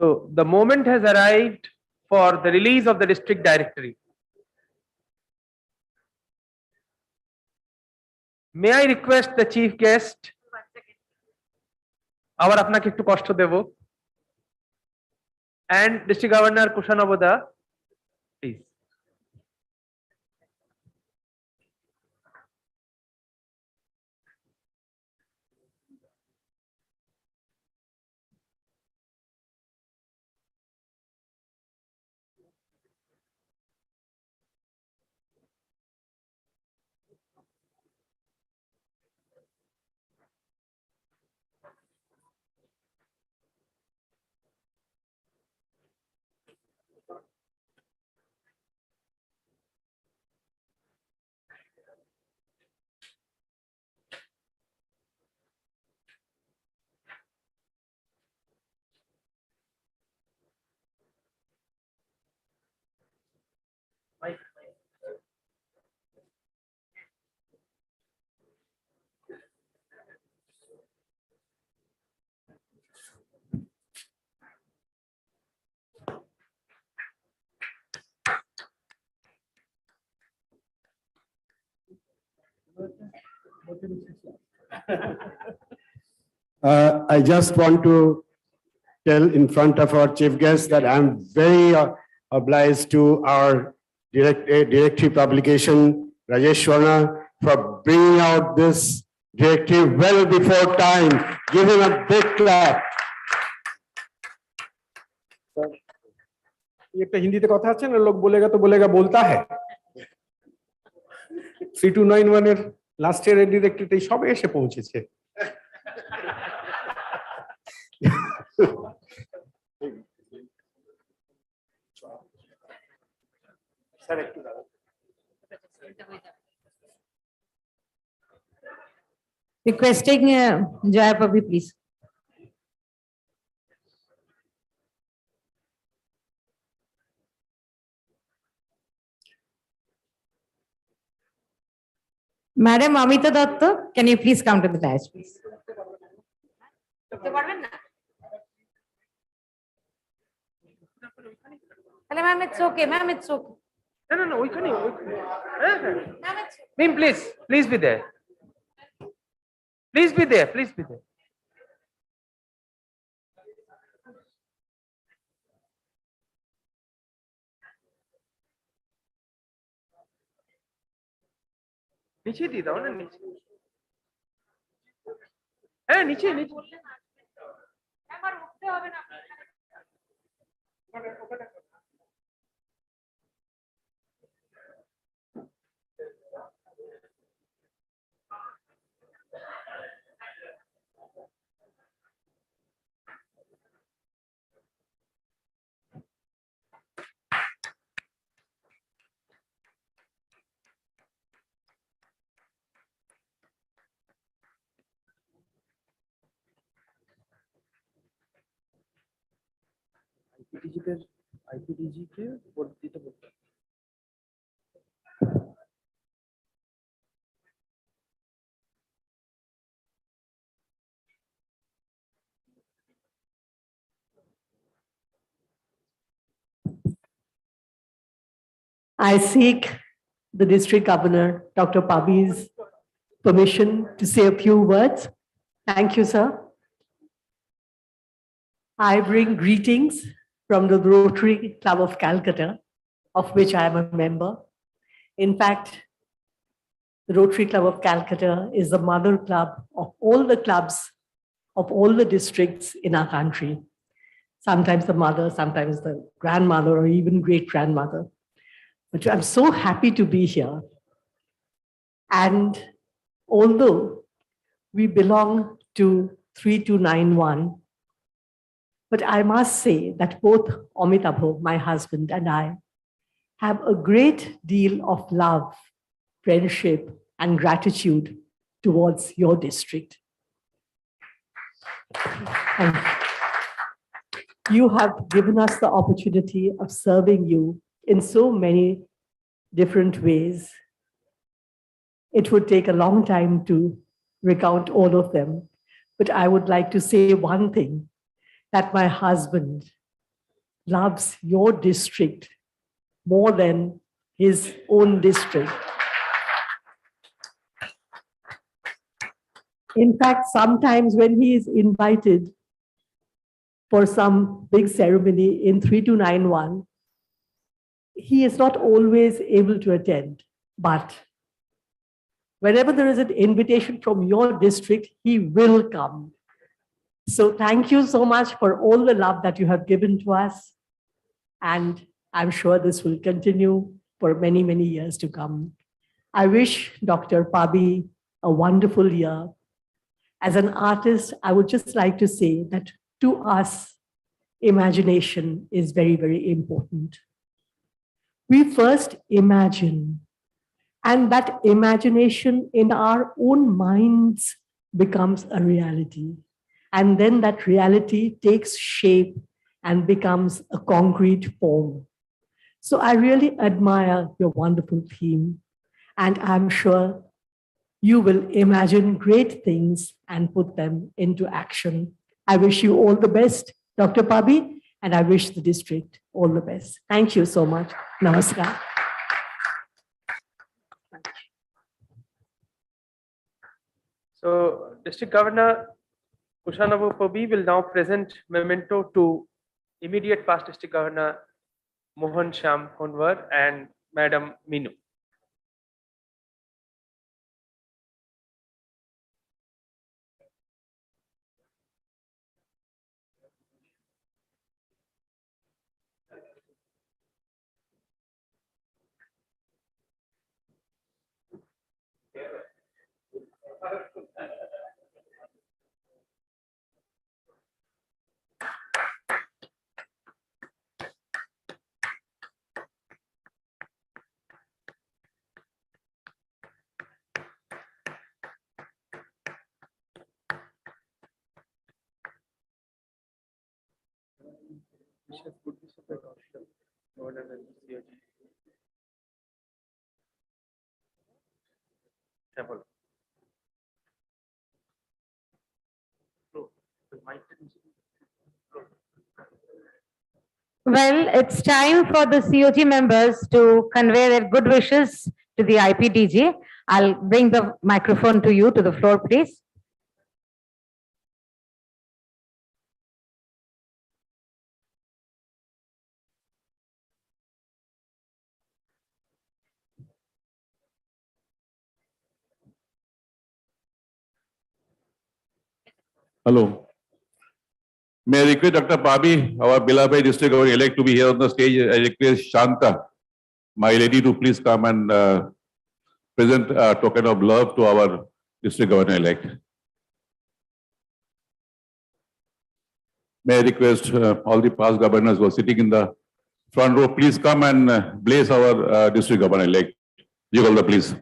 So the moment has arrived for the release of the district directory. May I request the chief guest? Abar apnake ekটু কষ্ট দেব. And district governor Kushanabodha, please. I just want to tell in front of our chief guest that I'm very obliged to our directive publication, Rajesh Varna, for bringing out this directive well before time. Give him a big clap. একটা হিন্দিতে কথা আছে না, লোক বলেগা তো বলেগা বলতা है 3291 এর লাস্ট ইয়ারের ডিরেক্টরিতে সবে এসে পৌঁছেছে। Requesting Jaya Pabi, please. Madam Amita Datta, can you please come to the dais, please? Hello, ma'am, it's okay, ma'am, it's okay. No, ওইখানে Ma'am, please be there. Please be there. নিচে দিয়ে দাও না, নিচে। হ্যাঁ, নিচে। আমার উঠতে হবে না। আইপিডিজি কে ভোট দিতে বলতে। I seek the district governor, Dr. Pabi's permission to say a few words. Thank you, sir. I bring greetings from the Rotary Club of Calcutta, of which I am a member. In fact, the Rotary Club of Calcutta is the mother club of all the clubs of all the districts in our country. Sometimes the mother, sometimes the grandmother, or even great-grandmother. But I'm so happy to be here. And although we belong to 3291, but I must say that both Amitabh, my husband, and I have a great deal of love, friendship, and gratitude towards your district. And you have given us the opportunity of serving you in so many different ways. It would take a long time to recount all of them, but I would like to say one thing, that my husband loves your district more than his own district. In fact, sometimes when he is invited for some big ceremony in 3291, he is not always able to attend, but whenever there is an invitation from your district, he will come. So thank you so much for all the love that you have given to us. And I'm sure this will continue for many, many years to come. I wish Dr. Pabi a wonderful year. As an artist, I would just like to say that to us, imagination is very, very important. We first imagine, and that imagination in our own minds becomes a reality. And then that reality takes shape and becomes a concrete form. So I really admire your wonderful theme, and I'm sure you will imagine great things and put them into action. I wish you all the best, Dr. Pabi, and I wish the district all the best. Thank you so much. Namaskar. So District Governor Kushanavu Pabi will now present memento to immediate past District Governor Mohan Shyam Honwar and Madam Minu. Well, it's time for the COG members to convey their good wishes to the IPDG. I'll bring the microphone to you, to the floor, please. Hello. May I request Dr. Pabi, our beloved district governor-elect, to be here on the stage. I request Shanta, my lady, to please come and present a token of love to our district governor-elect. May I request all the past governors who are sitting in the front row, please come and bless our district governor-elect. Yugalda, please.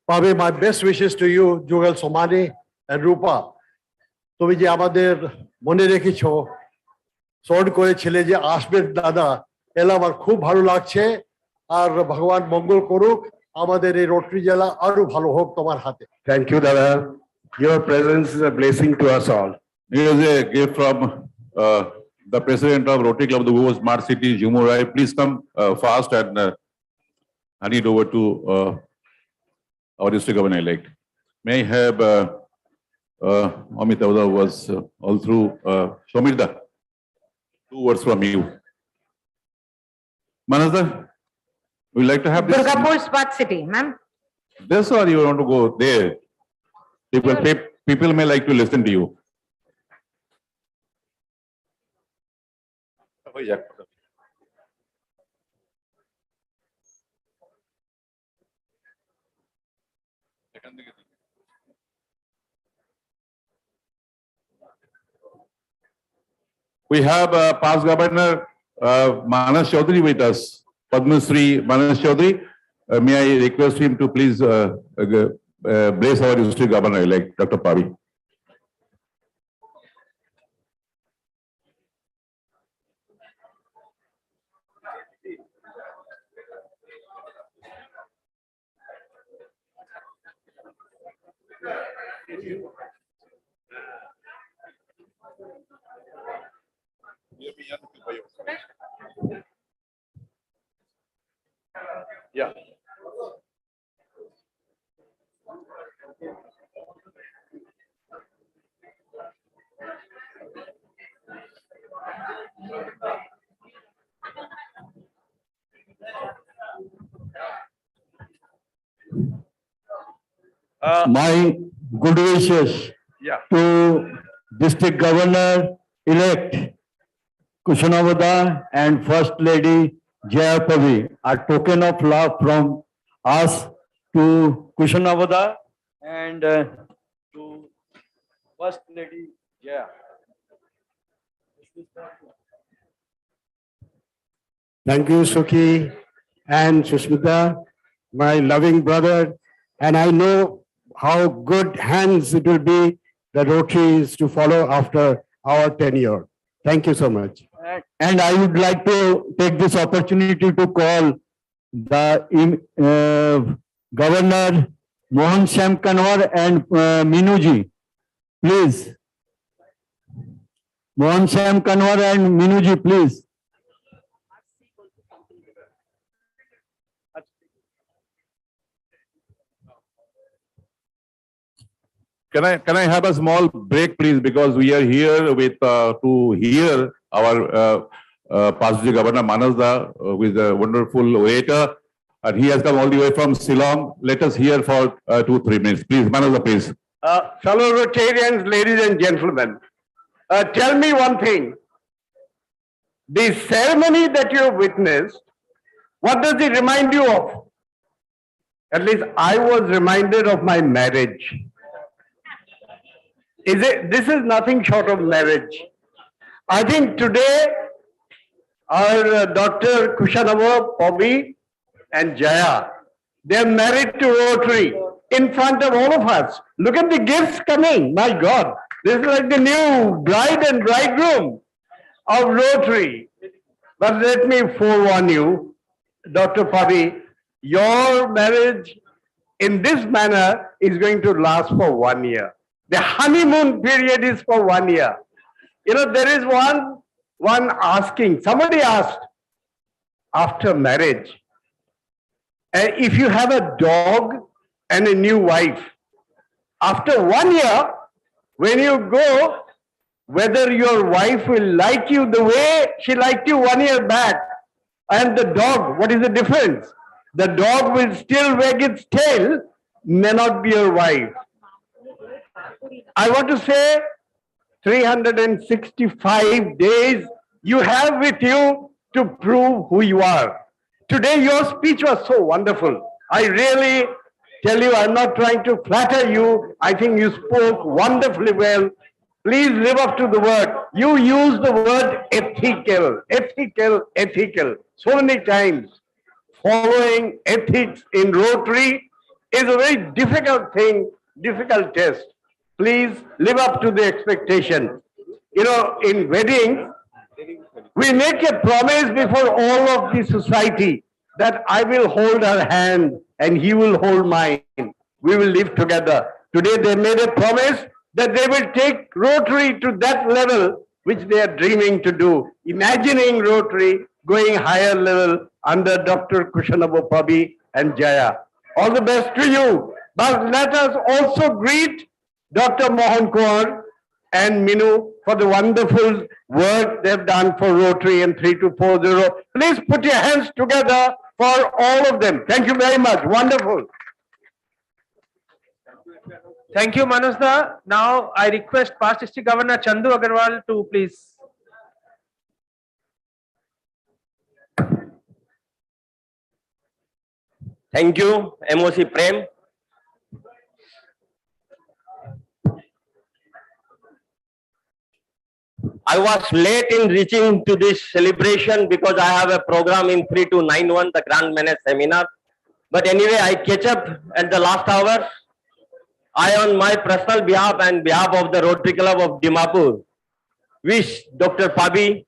Pabi, my best wishes to you, Jugal Somani and Rupa. তুমি যে আমাদের মনে রেখেছো, স্মরণ করেছিলে যে আসবেন দাদা, এলা আমার খুব ভালো লাগছে। আর ভগবান মঙ্গল করুক, আমাদের এই রোটারি জেলা আরো ভালো হোক তোমার হাতে। Thank you, Dada. Your presence is a blessing to us all. Here is a gift from the president of Rotary Club of the Goa Smart City, Jumu Rai. Please come fast and hand it over to our district governor-elect. May I have Amitabh was all through Shomirda. 2 words from you. Manasda, would you like to have this? Durgapur Smart City, ma'am. This or you want to go there? People may like to listen to you. We have past governor Manas Chaudhary with us, Padma Shri Manas Chaudhary. May I request him to please bless our district governor-elect, Dr. Pabi. Yeah. My good wishes to District Governor-elect Kushanavada and First Lady Jaya Pavi, a token of love from us to Kushanavada and to First Lady Jaya. Thank you, Sukhi and Sushmita, my loving brother, and I know how good hands it will be the Rotaries to follow after our tenure. Thank you so much. And I would like to take this opportunity to call the Governor Mohan Shyam Kanwar and Minuji. Please. Mohan Shyam Kanwar and Minuji, please. Can I have a small break, please? Because we are here with to hear our Pastor Governor Manasda, who is a wonderful orator, and he has come all the way from Shillong. Let us hear for 2-3 minutes, please. Manasda, please. Fellow Rotarians, ladies and gentlemen, tell me one thing. The ceremony that you have witnessed, what does it remind you of? At least I was reminded of my marriage. This is nothing short of marriage. I think today our Dr. Kushanava, Bobby and Jaya, they are married to Rotary in front of all of us. Look at the gifts coming. My God, this is like the new bride and bridegroom of Rotary. But let me forewarn you, Dr. Bobby, your marriage in this manner is going to last for 1 year. The honeymoon period is for 1 year. You know, there is one asking, somebody asked after marriage, if you have a dog and a new wife, after 1 year, when you go, whether your wife will like you the way she liked you 1 year back, and the dog, what is the difference? The dog will still wag its tail, may not be your wife. I want to say 365 days you have with you to prove who you are. Today your speech was so wonderful. I really tell you, I'm not trying to flatter you. I think you spoke wonderfully well. Please live up to the word. You used the word ethical, ethical, ethical so many times. Following ethics in Rotary is a very difficult thing, difficult test. Please live up to the expectation. You know, in weddings, we make a promise before all of the society that I will hold her hand and he will hold mine. We will live together. Today they made a promise that they will take Rotary to that level which they are dreaming to do. Imagining Rotary going higher level under Dr. Kushanava Bobby and Jaya. All the best to you. But let us also greet Dr. Mohan Kaur and Minu for the wonderful work they've done for Rotary and 3240. Please put your hands together for all of them. Thank you very much. Wonderful. Thank you, Manasda. Now I request Past District Governor Chandu Agarwal to please. Thank you, MOC Prem. I was late in reaching to this celebration because I have a program in 3291, the Grand Menace Seminar. But anyway, I catch up at the last hour. I, on my personal behalf and behalf of the Rotary Club of Dimapur, wish Dr. Pabi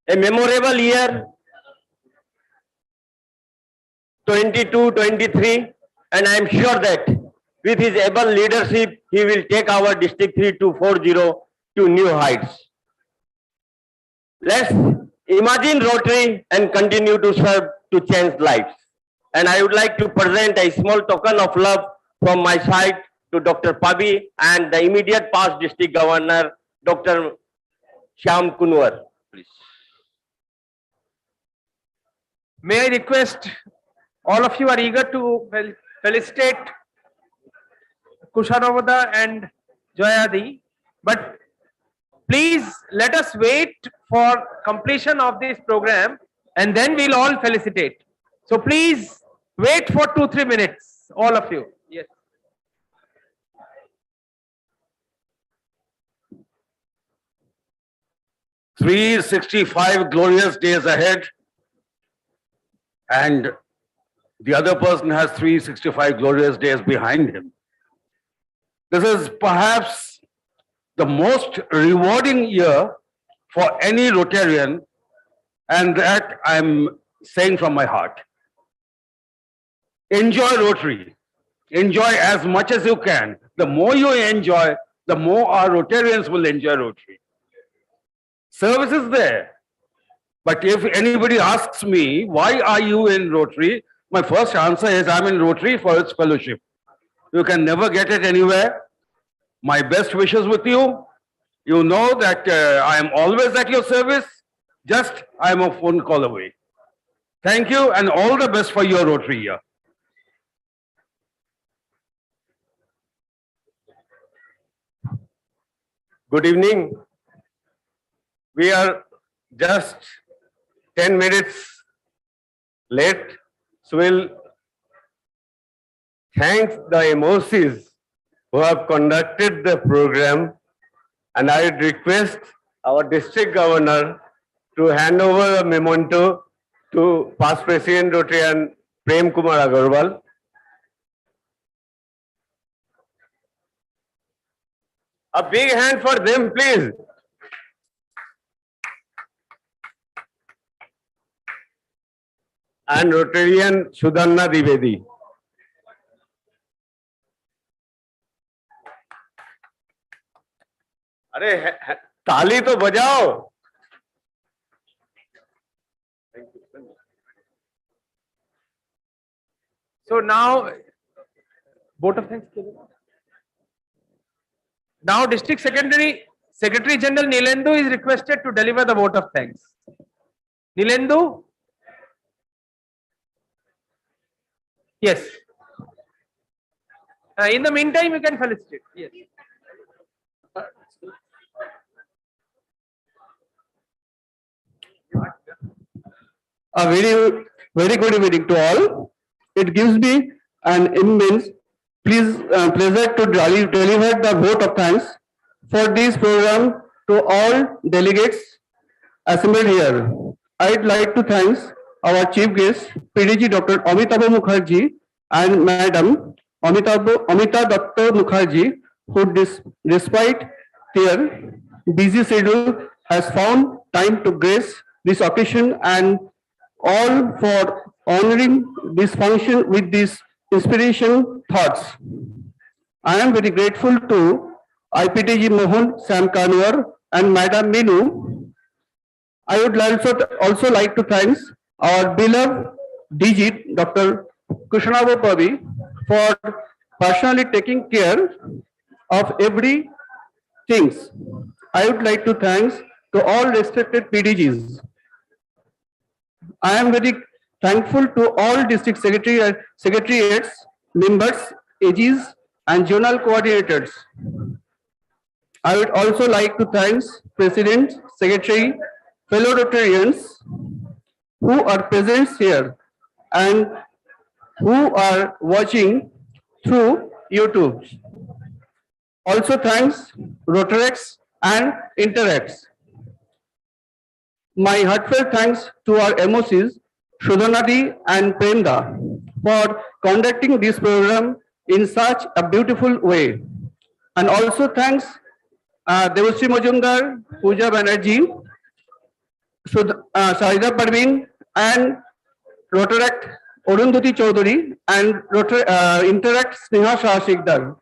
a memorable year 22-23, and I am sure that with his able leadership, he will take our District 3240 to new heights. Let's imagine Rotary and continue to serve to change lives. And I would like to present a small token of love from my side to Dr. Pabi and the immediate past District Governor, Dr. Shyam Kanwar. Please. May I request, all of you are eager to felicitate Kushanavada and Joyadi, but please let us wait for completion of this program and then we'll all felicitate. So please wait for 2-3 minutes, all of you. Yes. $365 glorious days ahead, and the other person has 365 glorious days behind him. This is perhaps the most rewarding year for any Rotarian, and that I'm saying from my heart. Enjoy Rotary. Enjoy as much as you can. The more you enjoy, the more our Rotarians will enjoy Rotary. Service is there. But if anybody asks me, why are you in Rotary? My first answer is, I'm in Rotary for its fellowship. You can never get it anywhere. My best wishes with you. You know that I am always at your service. Just I am a phone call away. Thank you and all the best for your Rotary year. Good evening. We are just 10 minutes late, so we'll thank the MOCs who have conducted the program, and I would request our district governor to hand over a memento to past President Rotarian Prem Kumar Agarwal. A big hand for them, please. And Rotarian Sudhanna Dwivedi. अरे ताली तो बजाओ. So now, vote of thanks. Now, District Secretary General Nilendu is requested to deliver the vote of thanks. Nilendu? Yes. In the meantime, you can felicitate. Yes. A very good evening to all. It gives me an immense pleasure to deliver the vote of thanks for this program to all delegates assembled here. I'd like to thank our chief guest, PDG Dr. Amitabh Mukherjee and Madam Amita Dr. Mukherjee, who despite their busy schedule has found time to grace this occasion, and all for honoring this function with these inspiration thoughts. I am very grateful to IPTG Mohan Sam Kanwar and Madam Minu. I would also like to thank our beloved DG Dr. Kushanabo Pavi for personally taking care of every things. I would like to thank to all respected PDGs. I am very thankful to all district secretariats, members, AGs, and zonal coordinators. I would also like to thank President, Secretary, fellow Rotarians who are present here and who are watching through YouTube. Also thanks Rotarex and Interax. My heartfelt thanks to our MOCs, Sudhanadi and Premda, for conducting this program in such a beautiful way. And also thanks Devashree Majumdar, Pooja Banerjee, Shahida Parveen, and Rotaract Arundhati Chaudhary, and Interact Sneha Shah Sikdar.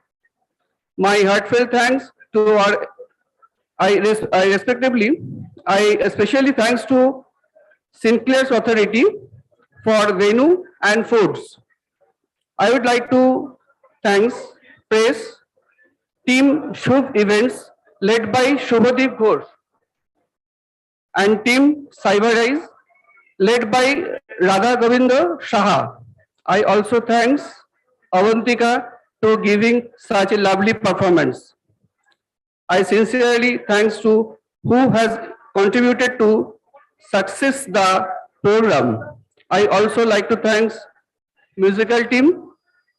My heartfelt thanks to our, I especially thanks to Sinclair's Authority for venue and foods. I would like to thank press team Shubh Events led by Shubhadeep Ghosh and team Cyberrise led by Radha Govinda Shaha. I also thanks Avantika to giving such a lovely performance. I sincerely thanks to who has contributed to success the program. I also like to thank musical team.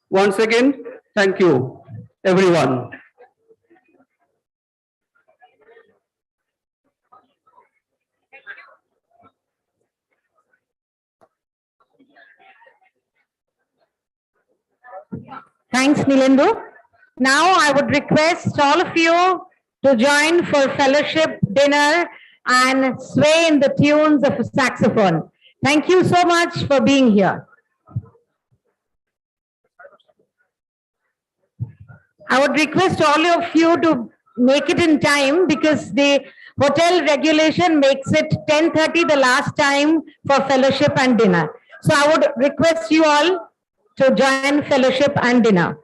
Once again, thank you, everyone. Thanks, Nilendu. Now I would request all of you to join for fellowship dinner and sway in the tunes of a saxophone. Thank you so much for being here. I would request all of you to make it in time because the hotel regulation makes it 10:30 the last time for fellowship and dinner. So I would request you all to join fellowship and dinner.